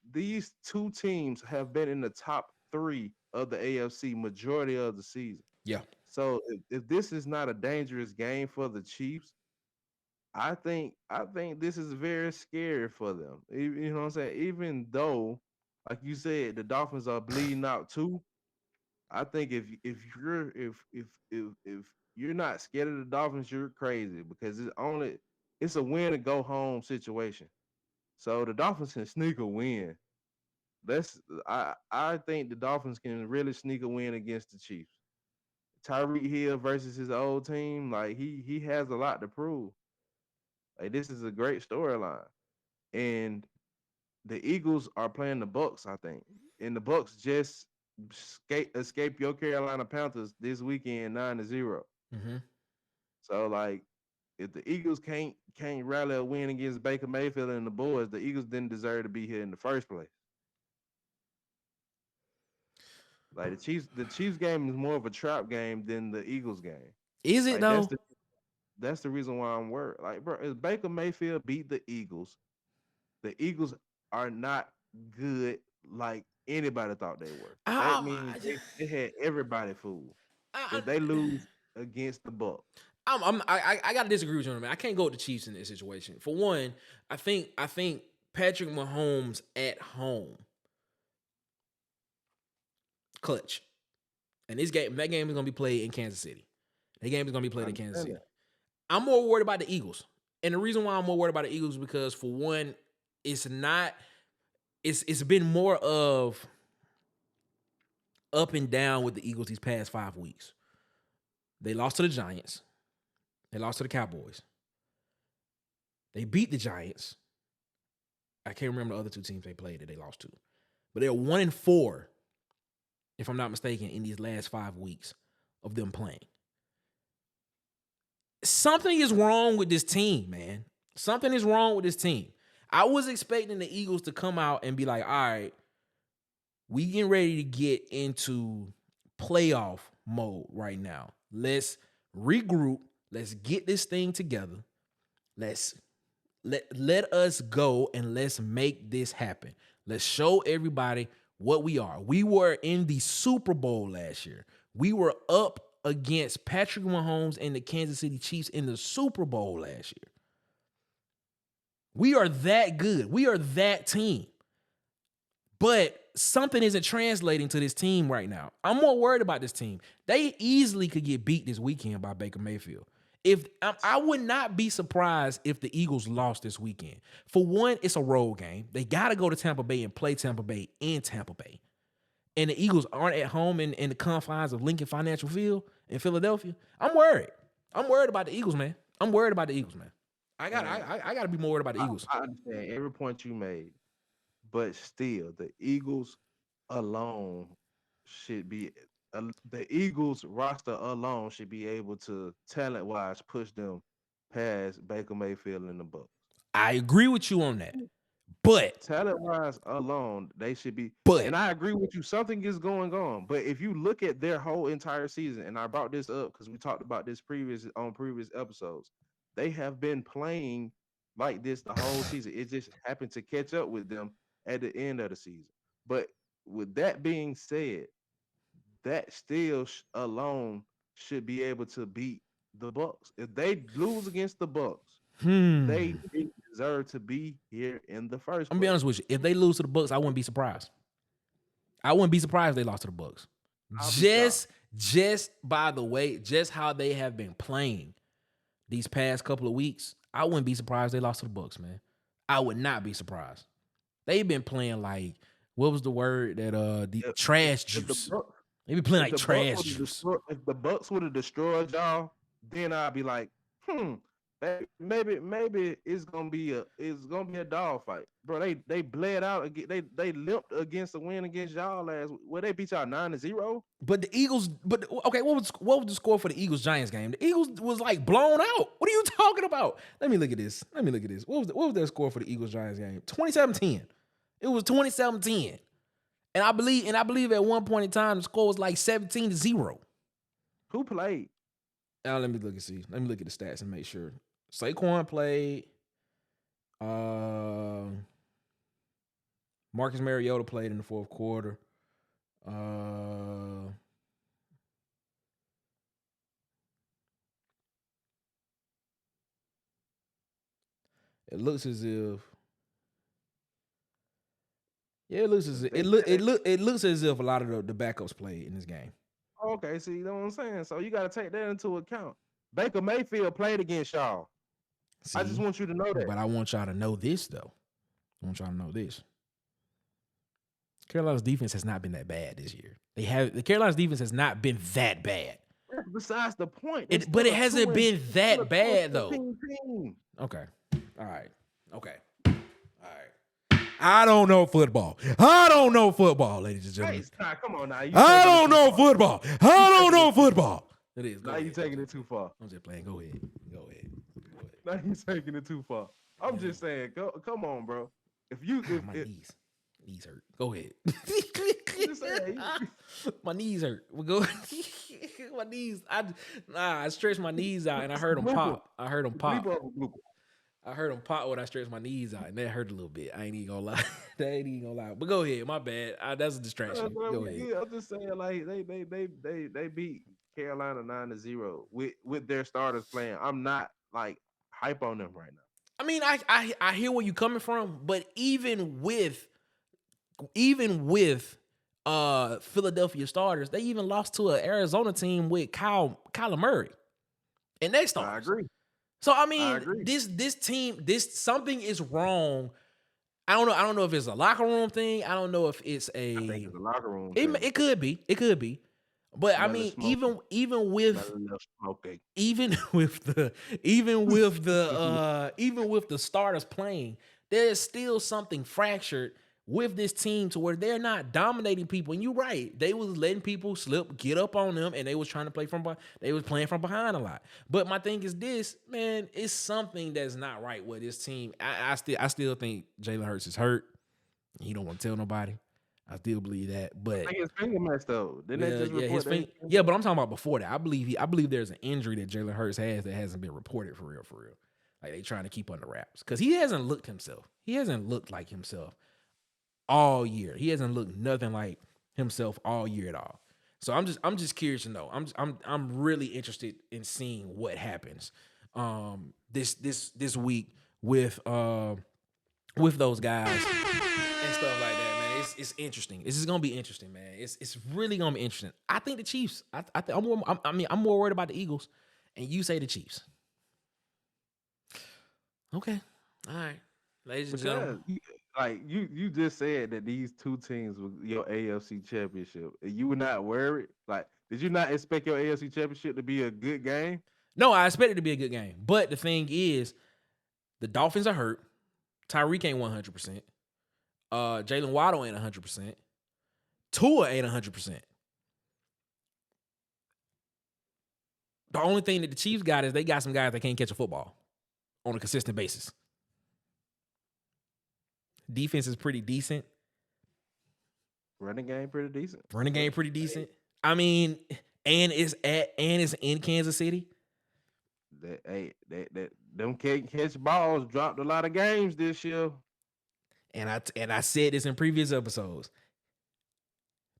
two teams have been in the top 3 of the AFC majority of the season. Yeah. So if this is not a dangerous game for the Chiefs, I think this is very scary for them. You know what I'm saying? Even though, like you said, the Dolphins are bleeding out too. I think if you're not scared of the Dolphins, you're crazy, because it's a win and go home situation. So the Dolphins can sneak a win. I think the Dolphins can really sneak a win against the Chiefs. Tyreek Hill versus his old team, like he has a lot to prove. Like, this is a great storyline. And the Eagles are playing the Bucs, I think. And the Bucs just escape your Carolina Panthers this weekend 9-0. Mm-hmm. So, like, if the Eagles can't rally a win against Baker Mayfield and the boys, the Eagles didn't deserve to be here in the first place. Like, the Chiefs game is more of a trap game than the Eagles game. Is it, though? That's the reason why I'm worried. Like, bro, if Baker Mayfield beat the Eagles are not good like anybody thought they were. That means they had everybody fooled. If they lose against the Bucs. I gotta disagree with you, man. I can't go with the Chiefs in this situation. For one, I think Patrick Mahomes at home clutch, and that game is gonna be played in Kansas City. That game is gonna be played in Kansas City. I'm more worried about the Eagles, and the reason why I'm more worried about the Eagles is because, for one, it's been more of up and down with the Eagles these past 5 weeks. They lost to the Giants. They lost to the Cowboys. They beat the Giants. I can't remember the other 2 teams they played that they lost to. But they're 1-4, if I'm not mistaken, in these last 5 weeks of them playing. Something is wrong with this team, man. Something is wrong with this team. I was expecting the Eagles to come out and be like, all right, we getting ready to get into playoff mode right now. Let's regroup. Let's get this thing together. Let us go and let's make this happen. Let's show everybody what we are. We were in the Super Bowl last year. We were up against Patrick Mahomes and the Kansas City Chiefs in the Super Bowl last year. We are that good. We are that team. But something isn't translating to this team right now. I'm more worried about this team. They easily could get beat this weekend by Baker Mayfield. If I would not be surprised if the Eagles lost this weekend. For one, it's a road game. They got to go to Tampa Bay and play Tampa Bay in Tampa Bay. And the Eagles aren't at home in the confines of Lincoln Financial Field in Philadelphia. I'm worried. I'm worried about the Eagles, man. I'm worried about the Eagles, man. I got to be more worried about the Eagles. I understand every point you made, but still, the Eagles alone should be the Eagles roster alone should be able to talent-wise push them past Baker Mayfield and the Bucs. I agree with you on that. But talent-wise alone, they should be. But and I agree with you. Something is going on. But if you look at their whole entire season, and I brought this up because we talked about this previous episodes, they have been playing like this the whole season. It just happened to catch up with them at the end of the season. But with that being said, that still alone should be able to beat the Bucs. If they lose against the Bucs, they deserve to be here in the first place. I'm gonna be honest with you. If they lose to the Bucs, I wouldn't be surprised. I wouldn't be surprised if they lost to the Bucs. Just by the way, just how they have been playing these past couple of weeks, I wouldn't be surprised if they lost to the Bucs, man. I would not be surprised. They've been playing like, what was the word that the trash juice? They be playing like trash juice. If the Bucs would have destroyed y'all, then I'd be like, maybe it's gonna be a dog fight, bro. They bled out. They limped against the win against y'all last. Where they beat y'all 9-0. But the Eagles. But okay, what was the score for the Eagles Giants game? The Eagles was like blown out. What are you talking about? Let me look at this. What was their score for the Eagles Giants game? 27-10. It was 27-10. And I believe at one point in time the score was like 17-0. Who played? Now let me look and see. Let me look at the stats and make sure. Saquon played. Marcus Mariota played in the fourth quarter. It looks as if. Yeah, it looks as if a lot of the backups played in this game. Okay, see, you know what I'm saying? So you got to take that into account. Baker Mayfield played against y'all. See, I just want you to know that. But I want y'all to know this, though. Carolina's defense has not been that bad this year. The Carolina's defense has not been that bad. Besides the point. But it hasn't been that bad, though. Okay. All right. I don't know football, ladies and gentlemen. Hey, come on now. I don't know football. It is. Now you're taking it too far. I'm just playing. Go ahead. Now you're taking it too far. I'm just saying. Come on, bro. My knees hurt. Go ahead. My knees hurt. We'll go. My knees. I stretched my knees out and I heard them pop. I heard them pop when I stretched my knees out, and that hurt a little bit. I ain't even gonna lie. But go ahead. My bad. That's a distraction. Go ahead. Yeah, I'm just saying, like they beat Carolina 9-0 with their starters playing. I'm not like hype on them right now. I mean, I hear where you're coming from, but even with Philadelphia starters, they even lost to an Arizona team with Kyler Murray, and they starters. I agree. So I mean, this team, something is wrong. I don't know if it's a locker room thing. I don't know if it's I think it's a locker room. It could be. But I mean, even with the starters playing, there's still something fractured with this team to where they're not dominating people. And you're right, they was letting people get up on them, and they was trying to playing from behind a lot. But my thing is this, man, it's something that's not right with this team. I still think Jalen Hurts is hurt. He don't want to tell nobody. I still believe that. But I think his finger messed up. Didn't they just report that? yeah, but I'm talking about before that. I believe there's an injury that Jalen Hurts has that hasn't been reported for real. Like they trying to keep under wraps because he hasn't looked himself. He hasn't looked like himself all year. He hasn't looked nothing like himself all year at all. So I'm just curious to know. I'm really interested in seeing what happens this week with those guys and stuff like that, man. It's interesting. This is gonna be interesting, man. It's really gonna be interesting. I think the Chiefs. I'm more worried about the Eagles, and you say the Chiefs. Okay, all right, ladies and gentlemen. You just said that these two teams were your AFC championship. You were not worried. Like, did you not expect your AFC championship to be a good game? No, I expect it to be a good game. But the thing is, the Dolphins are hurt. Tyreek ain't 100%. Jalen Waddle ain't 100%. Tua ain't 100%. The only thing that the Chiefs got is they got some guys that can't catch a football on a consistent basis. Defense is pretty decent. Running game pretty decent. I mean, and it's in Kansas City. Them can't catch balls dropped a lot of games this year. And I said this in previous episodes.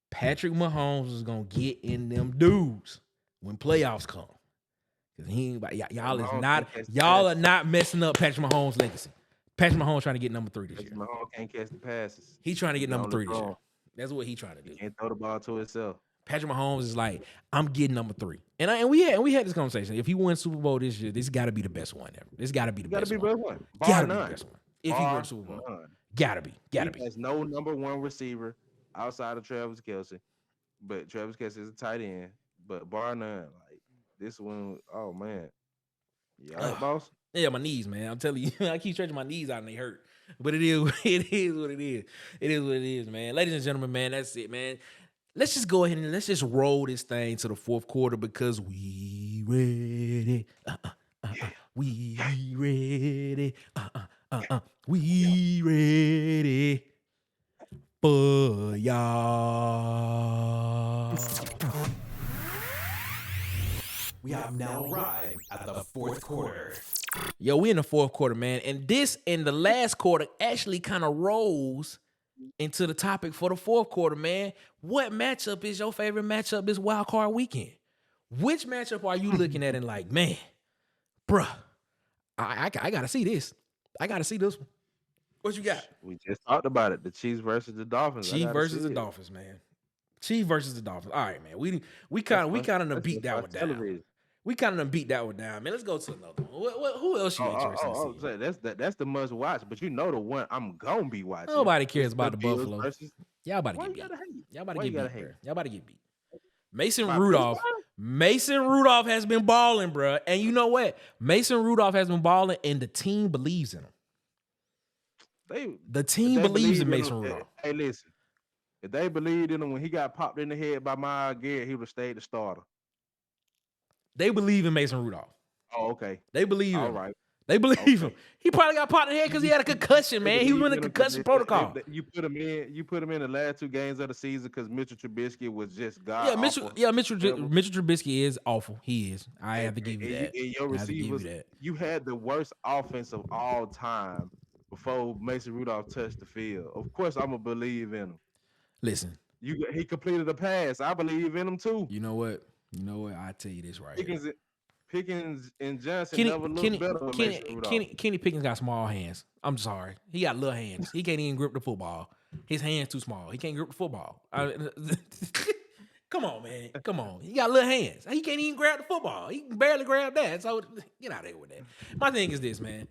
Patrick Mahomes is gonna get in them dudes when playoffs come. Cause y'all are not messing up Patrick Mahomes' legacy. Patrick Mahomes trying to get number 3 this year. Mahomes can't catch the passes. He's trying to get number 3 this year. That's what he's trying to do. He can't throw the ball to himself. Patrick Mahomes is like, I'm getting number 3. And we had this conversation. If he wins Super Bowl this year, this got to be the best one ever. This got to be the best one. Got to be the best one. If he wins Super Bowl. Gotta be. There's no number 1 receiver outside of Travis Kelce. But Travis Kelce is a tight end. But bar none, like this one, oh man. You all right, boss? Yeah, my knees, man. I'm telling you, I keep stretching my knees out and they hurt. But it is what it is. It is what it is, man. Ladies and gentlemen, man, that's it, man. Let's just go ahead and let's just roll this thing to the fourth quarter because we ready. We ready. We ready for y'all. We have now arrived at the fourth quarter. Yo, we in the fourth quarter, man. And this in the last quarter actually kind of rolls into the topic for the fourth quarter, man. What matchup is your favorite matchup this wild card weekend? Which matchup are you looking at and like, man, bruh, I got to see this. I got to see this one. What you got? We just talked about it. The Chiefs versus the Dolphins. Chiefs versus the Dolphins, man. Chiefs versus the Dolphins. All right, man. We kind of done beat that one down. We kind of done beat that one down, man. Let's go to another one. Who else you interested in seeing? That's the must watch, but you know the one I'm gonna be watching. Nobody cares about the Buffalo. Y'all about to get beat. Y'all about to get beat. Mason Rudolph has been balling, bro. And you know what? Mason Rudolph has been balling, and the team believes in him. The team believes in Mason Rudolph. Hey, listen. If they believed in him when he got popped in the head by Myles Garrett, he would have stayed the starter. They believe in Mason Rudolph. Oh, okay. They believe him. All right. They believe him. He probably got popped in the head because he had a concussion, man. He was in a concussion protocol. You put him in the last 2 games of the season because Mitchell Trubisky was just god. Mitchell Trubisky is awful. He is. I have to give you that. And your receivers, you had the worst offense of all time before Mason Rudolph touched the field. Of course, I'm gonna believe in him. Listen, he completed a pass. I believe in him too. You know what? I tell you this right here. Pickens and Johnson never looked better than Mason Rudolph. Kenny Pickens got small hands. I'm sorry. He got little hands. He can't even grip the football. His hands too small. He can't grip the football. Come on, man. Come on. He got little hands. He can't even grab the football. He can barely grab that. So get out of here with that. My thing is this, man.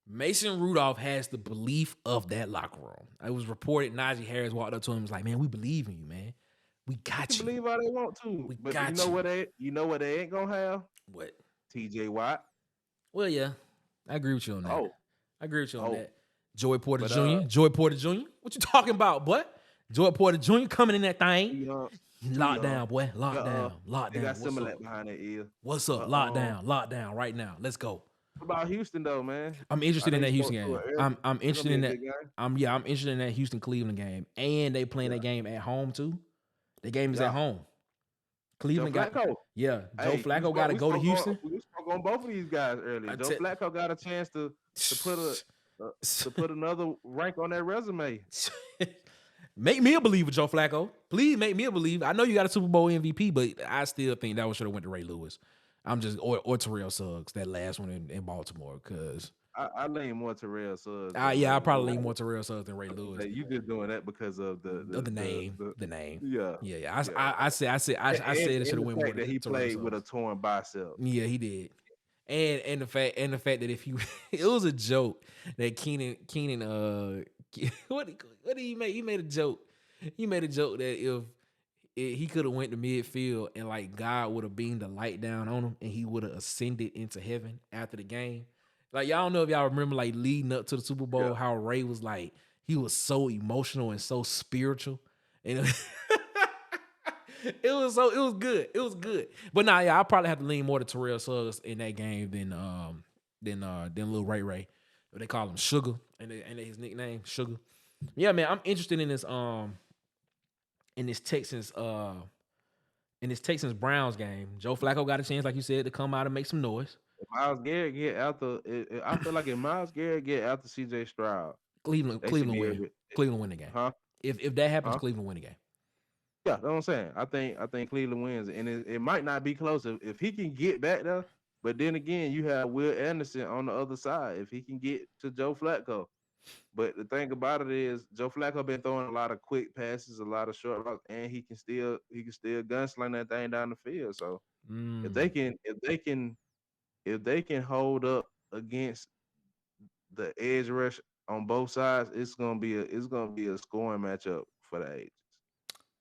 Mason Rudolph has the belief of that locker room. It was reported Najee Harris walked up to him and was like, man, we believe in you, man. We got you. Believe how they want to. You know what they ain't gonna have? What? TJ Watt. Well, yeah. I agree with you on that. I agree with you on that. Joey Porter Jr. What you talking about, boy? Joey Porter Jr. coming in that thing. Lock down, boy. Lock down. They got Similac behind their ear. What's up? Lock down right now. Let's go. What about Houston though, man? I'm I interested know in you that spoke Houston to game. it earlier. I'm It's gonna interested be a in good that. game. I'm interested in that Houston Cleveland game, and they playing Yeah. that game at home too. The game is at Yeah. home. Joe Cleveland got Flacco. Joe Hey, Flacco got to go to Houston. we spoke on both of these guys earlier. I Joe te- Flacco got a chance to put a to put another rank on that resume. Make me a believer, Joe Flacco. Please make me a believer. I know you got a Super Bowl MVP, but I still think that one should have went to Ray Lewis. I'm just or Terrell Suggs, that last one in Baltimore, because I lean more Terrell Suggs. I probably lean more Terrell Suggs than Ray Lewis. Hey, you just doing that because of The name. Yeah. Yeah. I said it should have went more that to he Terrell played Suggs. with a torn bicep. Yeah, he did. And the fact that if you it was a joke that Keenan what did he make? He made a joke. He made a joke that if he could have went to midfield and like God would have beamed the light down on him and he would have ascended into heaven after the game. Like y'all don't know if y'all remember like leading up to the Super Bowl how Ray was like he was so emotional and so spiritual and it was good. It was good. But nah, yeah, I probably have to lean more to Terrell Suggs in that game than Lil Ray. They call him Sugar, and his nickname Sugar. Yeah, man, I'm interested in this Texans Browns game. Joe Flacco got a chance, like you said, to come out and make some noise. If Myles Garrett get after, I feel like if Myles Garrett get after CJ Stroud, Cleveland win. Cleveland win the game. Huh? If that happens, Cleveland win the game. Yeah, that's what I'm saying. I think Cleveland wins, and it might not be close if he can get back there. But then again, you have Will Anderson on the other side. If he can get to Joe Flacco, but the thing about it is Joe Flacco been throwing a lot of quick passes, a lot of short routes, and he can still gunsling that thing down the field. So if they can hold up against the edge rush on both sides, it's gonna be a scoring matchup for the ages.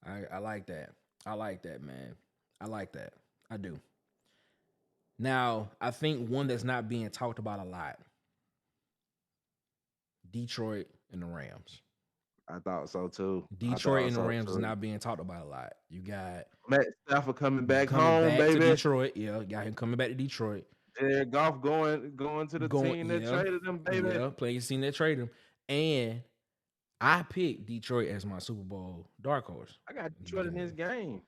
I like that. I like that, man. I like that. I do. Now, I think one that's not being talked about a lot. Detroit and the Rams. I thought so too. Detroit and the Rams is not being talked about a lot. You got Matt Stafford coming back home, baby. To Detroit. Yeah, got him coming back to Detroit. Jared Goff going to the team that traded him, baby. Yeah, playing team that traded him. And I picked Detroit as my Super Bowl dark horse. I got Detroit in this game.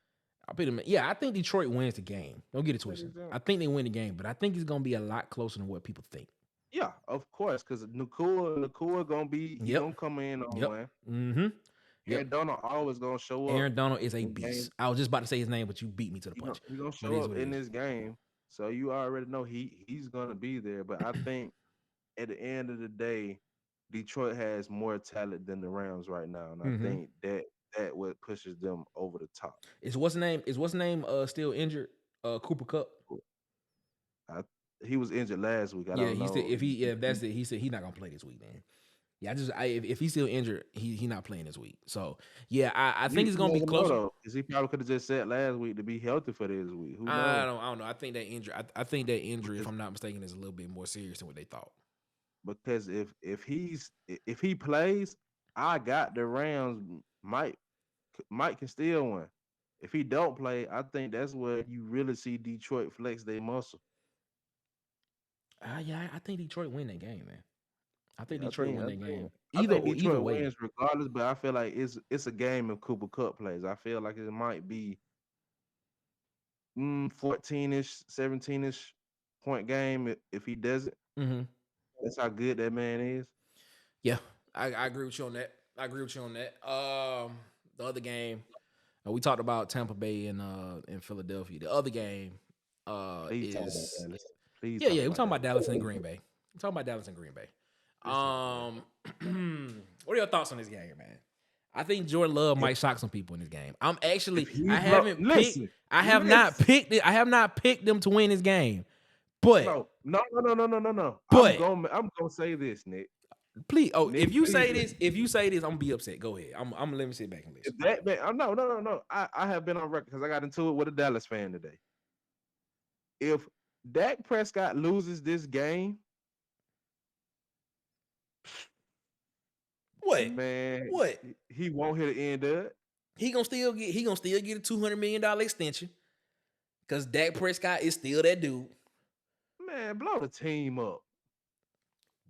I picked him. Yeah, I think Detroit wins the game. Don't get it twisted. I think they win the game, but I think it's gonna be a lot closer than what people think. Yeah, of course, because Nakua gonna be gonna come in on one. Mm-hmm. Aaron Donald always gonna show up. Aaron Donald is a beast. I was just about to say his name, but you beat me to the punch. He's gonna show up in this game, so you already know he's gonna be there. But I think at the end of the day, Detroit has more talent than the Rams right now, and I think that what pushes them over the top. Is what's name still injured? Cooper Kupp. He was injured last week. I don't know. He said if that's it, he said he's not gonna play this week. Then if he's still injured, he's not playing this week. So yeah, I think it's gonna be close. Because he probably could have just said last week to be healthy for this week. Who knows? I don't know. I think that injury. I think that injury, if I'm not mistaken, is a little bit more serious than what they thought. Because if he plays, I got the Rams. Mike can still win. If he don't play, I think that's where you really see Detroit flex their muscle. Yeah, I think Detroit win that game, man. I think Detroit win that game. Either way, wins regardless. But I feel like it's a game if Cooper Kupp plays. I feel like it might be 14-ish, 17-ish point game if he doesn't. Mm-hmm. That's how good that man is. Yeah, I agree with you on that. The other game, we talked about Tampa Bay and Philadelphia. The other game is we're talking about Dallas and Green Bay. What are your thoughts on this game, man? I think Jordan Love might shock some people in this game. I have not picked them to win this game. But no. But I'm gonna say this, Nick. Please, Nick, if you say this, I'm gonna be upset. Go ahead. I'm gonna let me sit back and listen. No. I have been on record because I got into it with a Dallas fan today. If Dak Prescott loses this game, man? What? He won't hit the end of it. He gonna still get a $200 million extension because Dak Prescott is still that dude. Man, blow the team up.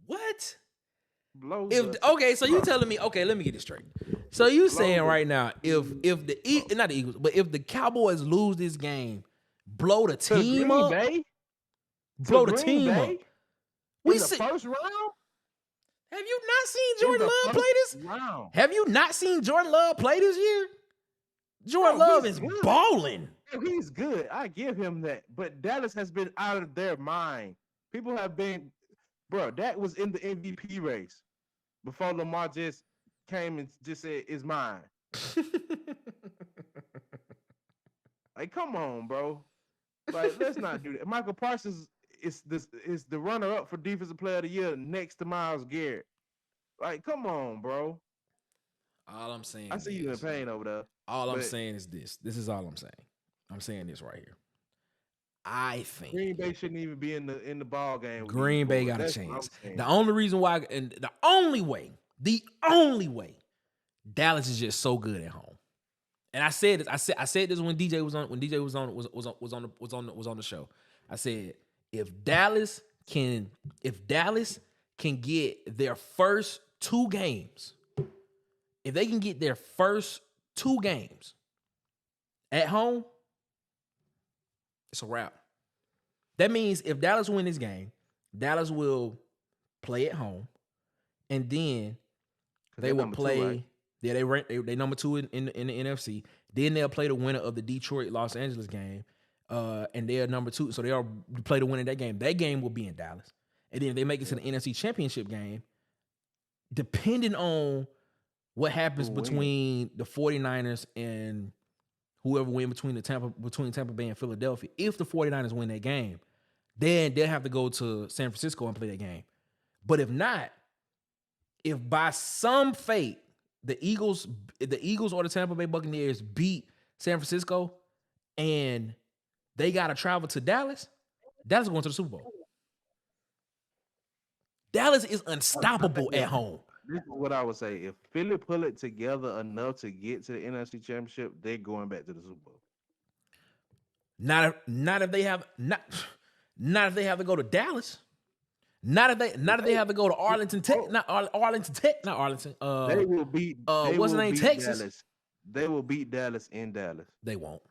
What? Blow So you telling me, okay, let me get this straight. So you saying right now, if not the Eagles, but if the Cowboys lose this game, blow the team up? Blow the team up. We see first round? Have you not seen Jordan Love play this? Round. Have you not seen Jordan Love play this year? Jordan Love is balling. He's good. I give him that. But Dallas has been out of their mind. People have been, bro, that was in the MVP race before Lamar just came and just said, it's mine. Like, come on, bro. Like, let's not do that. Michael Parsons is the runner-up for Defensive Player of the Year next to Myles Garrett. Like, come on, bro. All I'm saying I see you in pain over there. I'm saying is this. This is all I'm saying. I'm saying this right here. I think Green Bay shouldn't even be in the ball game. Green Bay got a chance. The only reason why, and the only way Dallas is just so good at home. And I said this. I said this when DJ was on the show. I said if Dallas can get their first 2 games, if they can get their first 2 games at home, it's a wrap. That means if Dallas win this game, Dallas will play at home, and then they will play. 2, right? Yeah, they number 2 in the NFC. Then they'll play the winner of the Detroit Los Angeles game, and they're number 2. So they'll play the winner of that game. That game will be in Dallas, and then if they make it to the NFC Championship game, depending on what happens between the 49ers and whoever win between Tampa Bay and Philadelphia, if the 49ers win that game, then they'll have to go to San Francisco and play that game. But if not, if by some fate the Eagles or the Tampa Bay Buccaneers beat San Francisco and they got to travel to Dallas, Dallas is going to the Super Bowl. Dallas is unstoppable at home. This is what I would say. If Philly pull it together enough to get to the NFC Championship, they're going back to the Super Bowl. Not if they have to go to Dallas. Not if they have to go to Arlington, not Arlington. They will beat. What's the name? Texas. Dallas. They will beat Dallas in Dallas. They won't.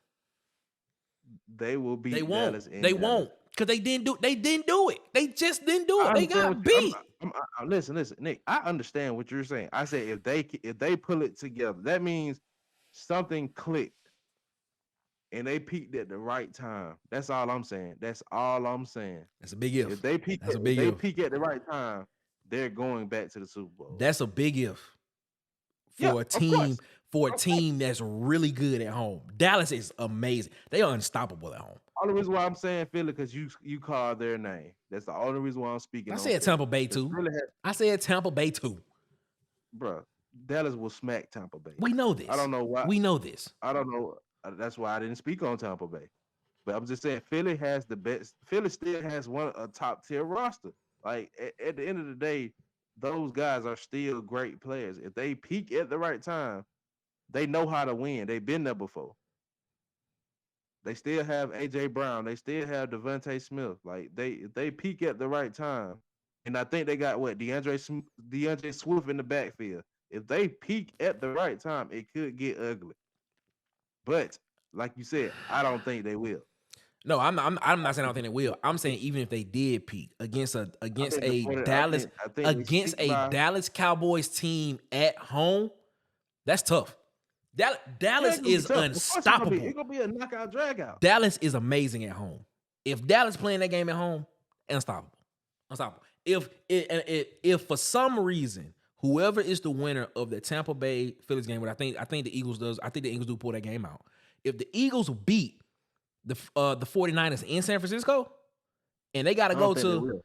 They will beat. Dallas in Dallas. Won't. Because they didn't do it. They just didn't do it. They got beat. Listen, Nick. I understand what you're saying. I say if they pull it together, that means something clicked, and they peaked at the right time. That's all I'm saying. That's a big if. If they peak, peak at the right time, they're going back to the Super Bowl. That's a big if for a team. For a team that's really good at home. Dallas is amazing. They are unstoppable at home. Only reason why I'm saying Philly because you called their name. That's the only reason why I'm speaking. I said Tampa Bay too. I said Tampa Bay too. Bro, Dallas will smack Tampa Bay. We know this. I don't know why. We know this. I don't know. That's why I didn't speak on Tampa Bay. But I'm just saying Philly has the best. Philly still has a top tier roster. Like at the end of the day, those guys are still great players. If they peak at the right time, they know how to win. They've been there before. They still have A.J. Brown. They still have Devontae Smith. Like they peak at the right time. And I think they got DeAndre Swift in the backfield. If they peak at the right time, it could get ugly. But like you said, I don't think they will. No, I'm not saying I don't think they will. I'm saying even if they did peak against a Dallas Cowboys team at home, that's tough. Dallas is unstoppable. It's gonna be a knockout dragout. Dallas is amazing at home. If Dallas playing that game at home, unstoppable. If for some reason whoever is the winner of the Tampa Bay Phillies game, but I think the Eagles does. I think the Eagles do pull that game out. If the Eagles beat the 49ers in San Francisco, and they got to go to.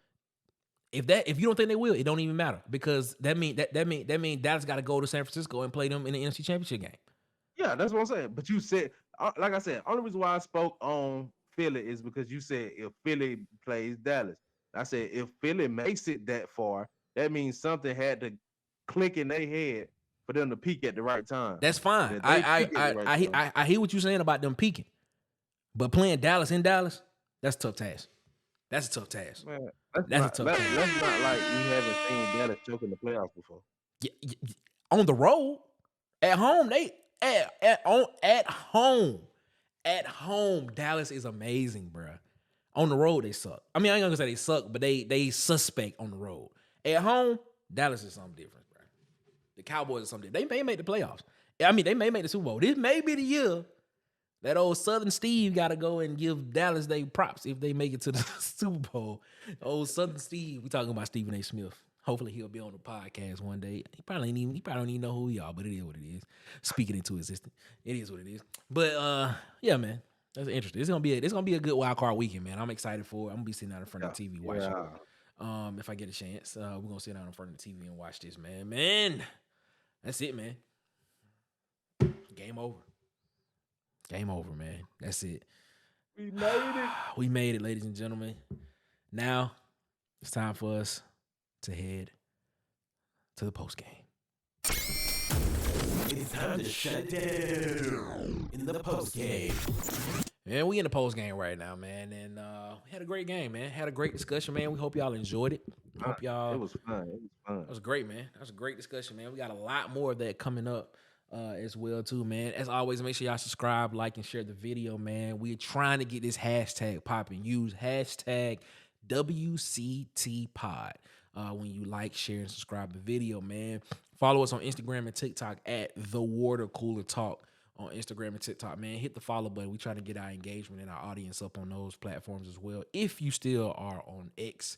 If you don't think they will, it don't even matter because that mean Dallas got to go to San Francisco and play them in the NFC Championship game. Yeah, that's what I'm saying. But you said, like I said, only reason why I spoke on Philly is because you said if Philly plays Dallas. I said if Philly makes it that far, that means something had to click in their head for them to peak at the right time. That's fine. I hear what you're saying about them peaking, but playing Dallas in Dallas, that's a tough task. That's a tough task. Man, That's a tough task. let's not like we haven't seen Dallas choke in the playoffs before. On the road, at home, at home, Dallas is amazing, bro. On the road, they suck. I mean, I ain't gonna say they suck, but they suspect on the road. At home, Dallas is something different, bro. The Cowboys are something. They may make the playoffs. I mean, they may make the Super Bowl. This may be the year that old Southern Steve got to go and give Dallas they props if they make it to the Super Bowl. Old Southern Steve, we talking about Stephen A. Smith. Hopefully he'll be on the podcast one day. He probably don't even know who we are, but it is what it is. Speaking into existence, it is what it is. But yeah, man, that's interesting. It's gonna be a good wild card weekend, man. I'm excited for it. I'm gonna be sitting out in front of the TV watching. If I get a chance, we're gonna sit down in front of the TV and watch this, man. Man, that's it, man. Game over. Game over, man. That's it. We made it. We made it, ladies and gentlemen. Now it's time for us to head to the post game. It's time to shut down in the post game. Man, we in the post game right now, man, and we had a great game, man. Had a great discussion, man. We hope y'all enjoyed it. Hope y'all. It was fun. It was fun. It was great, man. That was a great discussion, man. We got a lot more of that coming up as well, too, man. As always, make sure y'all subscribe, like, and share the video, man. We're trying to get this hashtag popping. Use hashtag WCTPod when you like, share, and subscribe the video, man. Follow us on Instagram and TikTok at The Water Cooler Talk on Instagram and TikTok, man. Hit the follow button. We try to get our engagement and our audience up on those platforms as well. If you still are on X,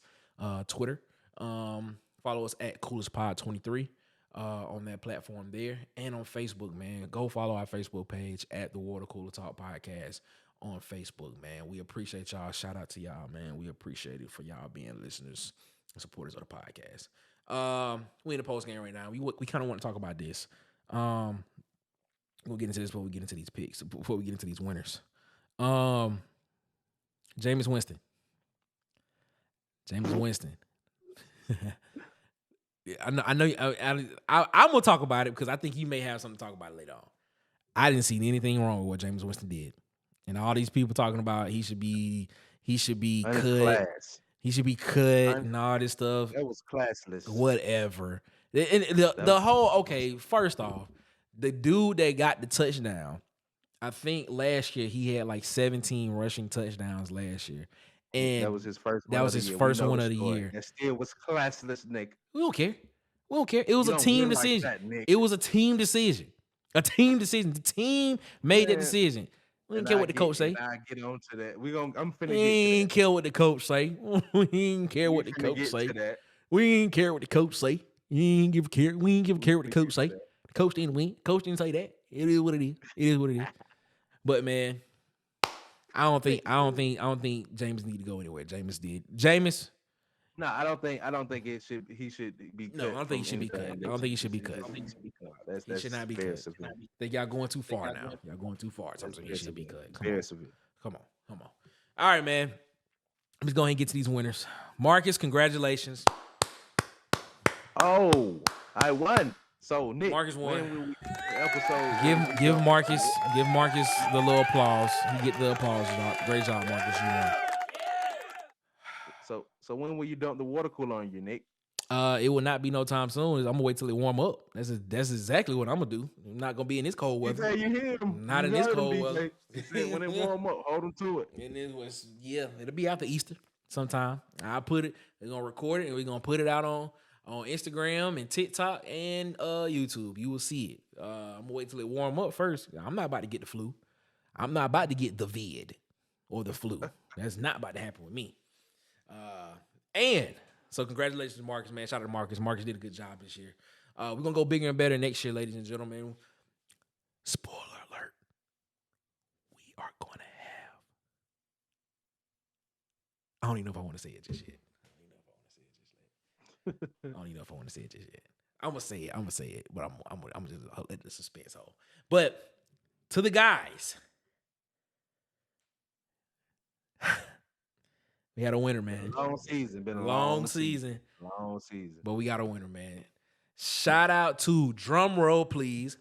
Twitter, follow us at CoolersPod23 on that platform there. And on Facebook, man, go follow our Facebook page at The Water Cooler Talk Podcast on Facebook, man. We appreciate y'all. Shout out to y'all, man. We appreciate it for y'all being listeners and supporters of the podcast. We in the post game right now. We kind of want to talk about this. We'll get into this before we get into these picks, before we get into these winners. Jameis Winston. I'm gonna talk about it because I think you may have something to talk about later on. I didn't see anything wrong with what Jameis Winston did, and all these people talking about he should be cut. He should be cut and all this stuff. That was classless. Whatever. The whole, okay, first off, the dude that got the touchdown, I think last year he had like 17 rushing touchdowns last year. And that was his first one. That was his first one of the year. That still was classless, Nick. We don't care. It was a team decision. It was a team decision. A team decision. The team made that decision. We didn't care what the coach say. I get on to that. I'm finna we ain't care what the coach say. We ain't care what the coach say. We ain't care what the coach say. We ain't give a care. We ain't give a care what the coach say. The coach didn't win. Coach didn't say that. It is what it is. It is what it is. But man, I don't think Jameis need to go anywhere. Jameis did. Jameis. No, I don't think he should be cut. No, I don't think he should be cut. I don't think he should be cut. He should not be cut. I think y'all going too far now. Y'all going too far. So I'm saying he should be cut. Come on. All right, man. Let's go ahead and get to these winners. Marcus, congratulations. Oh, I won. So Nick, Marcus won. Episode. Give Marcus the little applause. He get the applause. Great job, Marcus. You won. So when will you dump the water cooler on you, Nick? It will not be no time soon. I'm gonna wait till it warm up. That's exactly what I'm gonna do. I'm not gonna be in this cold weather. You hear him? Not in this cold weather. He said when it warm up, hold him to it. And it'll be after Easter sometime. I'll put it. We're gonna record it and we're gonna put it out on Instagram and TikTok and YouTube. You will see it. I'm gonna wait till it warm up first. I'm not about to get the flu. I'm not about to get the vid or the flu. That's not about to happen with me. And so congratulations to Marcus, man. Shout out to Marcus. Marcus did a good job this year. We're going to go bigger and better next year, ladies and gentlemen. Spoiler alert. We are going to have... I don't even know if I want to say it just yet. I'm going to say it, but I'm just let the suspense hold. But to the guys... We had a winner, man. Long season. Been a long season. Long season. But we got a winner, man. Shout out to, drum roll, please.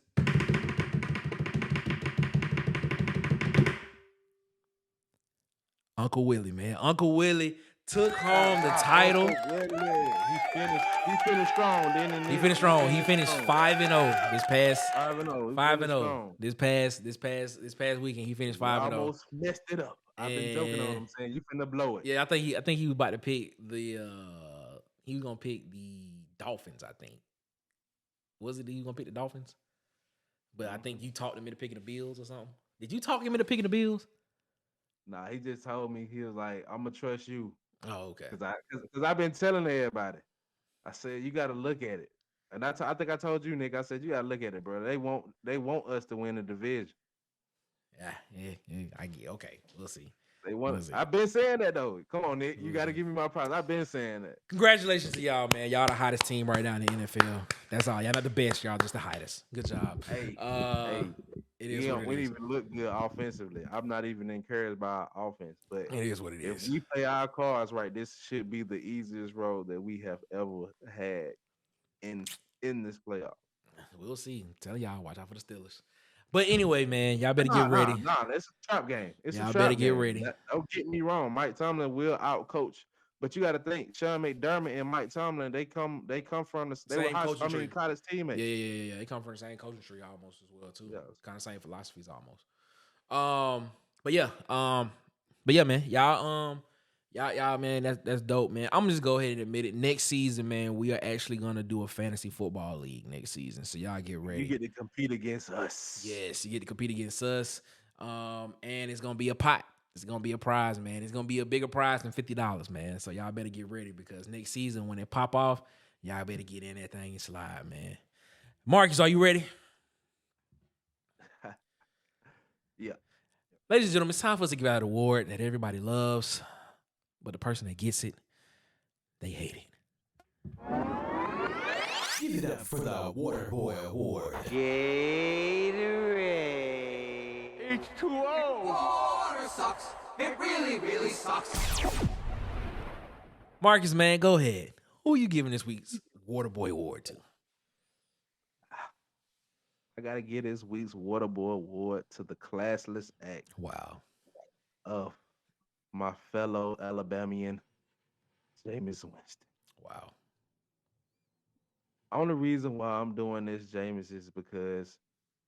Uncle Willie, man. Uncle Willie took home the title. He finished strong. He finished strong. He finished 5-0 this past 5-0. 5-0 this past weekend. He finished 5-0. Almost messed it up. I've been joking on him saying you finna blow it. Yeah, I think he was about to pick the he was gonna pick the Dolphins, I think. Was it he was gonna pick the Dolphins? But I think you talked him into picking the Bills or something. Did you talk him into picking the Bills? Nah, he just told me, he was like, I'm gonna trust you. Oh, okay. Cause I've been telling everybody. I said you gotta look at it. And I think I told you, Nick, I said you gotta look at it, bro. They want us to win the division. Yeah, I get okay. We'll see. They want. I've been saying that though. Come on, Nick. You got to give me my props. I've been saying that. Congratulations to y'all, man. Y'all the hottest team right now in the NFL. That's all. Y'all not the best. Y'all just the hottest. Good job. Hey, it is what it we is. didn't even look good offensively. I'm not even encouraged by our offense, but It is what it is. If we play our cards right, this should be the easiest road that we have ever had in this playoff. We'll see. Tell y'all, watch out for the Steelers. But anyway, man, y'all better get ready. Nah, it's a trap game. Y'all better get ready. Don't get me wrong. Mike Tomlin will out coach, but you got to think Sean McDermott and Mike Tomlin. They come from the same college teammates. Yeah. They come from the same coaching tree almost as well too. Yeah. Kind of same philosophies almost. But yeah, man, y'all, man, that's dope, man. I'm gonna just go ahead and admit it. Next season, man, we are actually gonna do a fantasy football league next season. So y'all get ready. You get to compete against us. Yes, you get to compete against us. And it's gonna be a pot. It's gonna be a prize, man. It's gonna be a bigger prize than $50, man. So y'all better get ready because next season when it pop off, y'all better get in that thing and slide, man. Marcus, are you ready? Yeah. Ladies and gentlemen, it's time for us to give out an award that everybody loves. But the person that gets it, they hate it. Give it up for the Water Boy Award. Gatorade. H2O. Water sucks. It really, really sucks. Marcus, man, go ahead. Who are you giving this week's Water Boy Award to? I gotta give this week's Water Boy Award to the classless act Wow. of my fellow Alabamian, Jameis Winston. Wow. Only reason why I'm doing this, Jameis, is because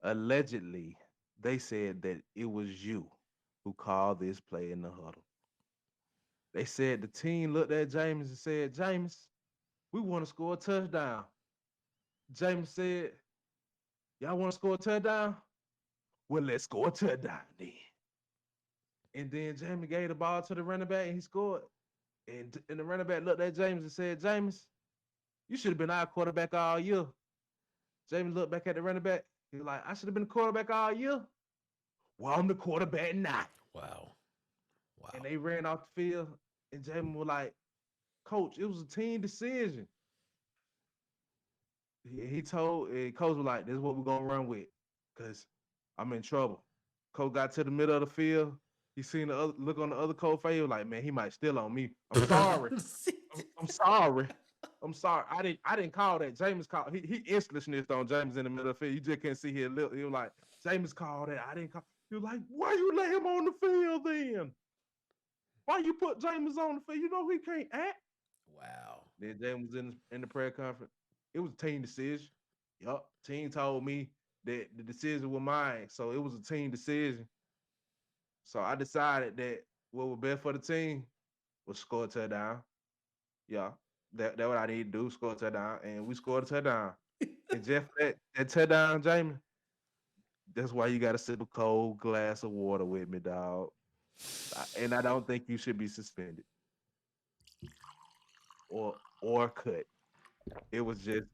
allegedly they said that it was you who called this play in the huddle. They said the team looked at Jameis and said, Jameis, we want to score a touchdown. Jameis said, y'all want to score a touchdown? Well, let's score a touchdown then. And then Jameis gave the ball to the running back and he scored. And the running back looked at Jameis and said, Jameis, you should have been our quarterback all year. Jameis looked back at the running back. He was like, I should have been the quarterback all year. Well, I'm the quarterback now. Wow. And they ran off the field. And Jameis was like, Coach, it was a team decision. Coach was like, this is what we're going to run with because I'm in trouble. Coach got to the middle of the field. He seen the other, look on the other coach face. Like, man, he might steal on me. I'm sorry. I'm sorry. I'm sorry. I didn't call that. Jameis called. He instantly snitched on Jameis in the middle of the field. You just can't see his lip. He was like, Jameis called that. I didn't call. He was like, why you let him on the field then? Why you put Jameis on the field? You know he can't act. Wow. Then Jameis was in the prayer conference. It was a team decision. Yup. Team told me that the decision was mine. So it was a team decision. So I decided that what was best for the team was score a touchdown. Yeah, that's what I need to do, score a touchdown. And we scored a touchdown. And Jeff, that touchdown, Jamie, that's why you got to sip a cold glass of water with me, dog. And I don't think you should be suspended or cut. It was just,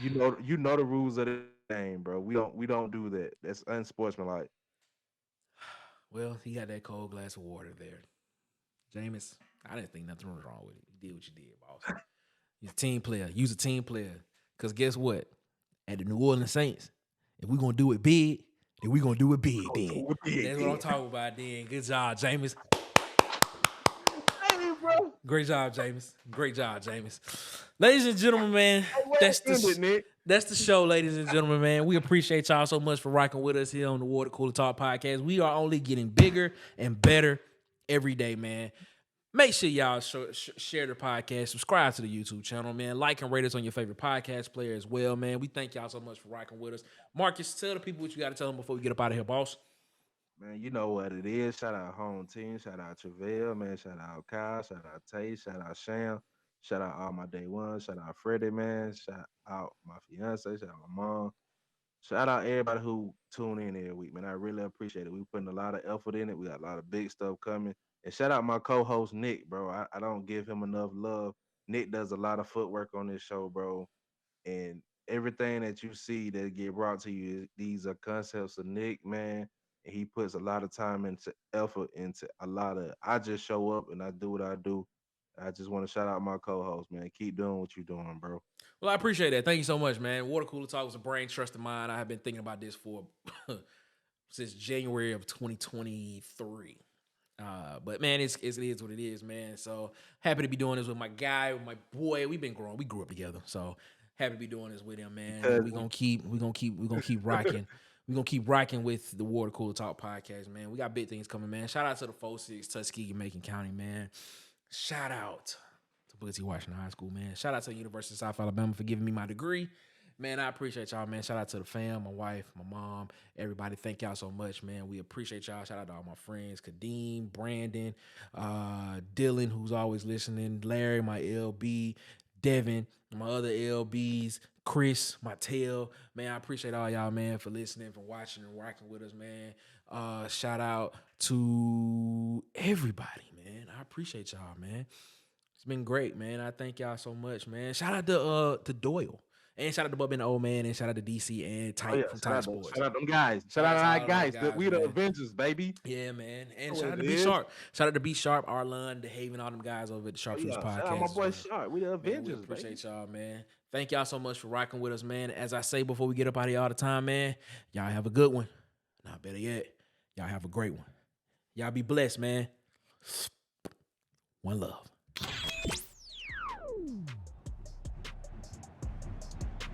you know the rules of the game, bro. We don't do that. That's unsportsmanlike. Well, he got that cold glass of water there. Jameis, I didn't think nothing was wrong with it. You did what you did, boss. You're a team player. Use a team player. Because guess what? At the New Orleans Saints, if we're going to do it big, then we're going to do it big then. That's what I'm talking about then. Good job, Jameis. Hey, bro. Great job, Jameis. Great job, Jameis. Ladies and gentlemen, man, that's the show, ladies and gentlemen, man. We appreciate y'all so much for rocking with us here on the Water Cooler Talk podcast. We are only getting bigger and better every day, man. Make sure y'all share the podcast, subscribe to the YouTube channel, man. Like and rate us on your favorite podcast player as well, man. We thank y'all so much for rocking with us. Marcus, tell the people what you got to tell them before we get up out of here, boss. Man, you know what it is. Shout out home team. Shout out Travell, man. Shout out Kyle. Shout out Tay. Shout out Sham. Shout out all my day ones. Shout out Freddie, man. Shout out my fiance. Shout out my mom. Shout out everybody who tune in every week, man. I really appreciate it. We putting a lot of effort in it. We got a lot of big stuff coming. And shout out my co-host Nick, bro. I don't give him enough love. Nick does a lot of footwork on this show, bro. And everything that you see that get brought to you, these are concepts of Nick, man. And he puts a lot of time into effort into a lot of. I just show up and I do what I do. I just want to shout out my co-host, man. Keep doing what you're doing, bro. Well, I appreciate that. Thank you so much, man. Water Cooler Talk was a brain trust of mine. I have been thinking about this for since January of 2023. But man, it is what it is, man. So happy to be doing this with my guy, with my boy. We grew up together. So happy to be doing this with him, man. We're gonna keep rocking. We're gonna keep rocking with the Water Cooler Talk podcast, man. We got big things coming, man. Shout out to the 4-6 Tuskegee, Macon County, man. Shout out to Booker T. Washington High School, man. Shout out to the University of South Alabama for giving me my degree. Man, I appreciate y'all, man. Shout out to the fam, my wife, my mom, everybody. Thank y'all so much, man. We appreciate y'all. Shout out to all my friends, Kadeem, Brandon, Dylan, who's always listening, Larry, my LB, Devin, my other LBs, Chris, my tail. Man, I appreciate all y'all, man, for listening, for watching and rocking with us, man. Shout out to everybody, man. I appreciate y'all, man. It's been great, man. I thank y'all so much, man. Shout out to Doyle. And shout out to Bubba and the Old Man, and shout out to DC and Type from Type Sports. Shout out them guys. Shout out our guys. We the Avengers, baby. Yeah, man. And shout out to B Sharp. Shout out to B Sharp, Arlon, DeHaven, all them guys over at the Sharpshooters podcast. Shout out my boy Sharp. We the Avengers, we appreciate y'all, man. Thank y'all so much for rocking with us, man. As I say before we get up out of here all the time, man, y'all have a good one. Nah, better yet, y'all have a great one. Y'all be blessed, man. One love.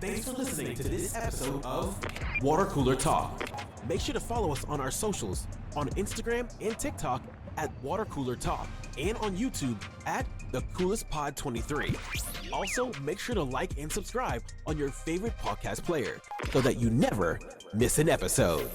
Thanks for listening to this episode of Water Cooler Talk. Make sure to follow us on our socials on Instagram and TikTok at Water Cooler Talk and on YouTube at The Coolest Pod 23. Also, make sure to like and subscribe on your favorite podcast player so that you never miss an episode.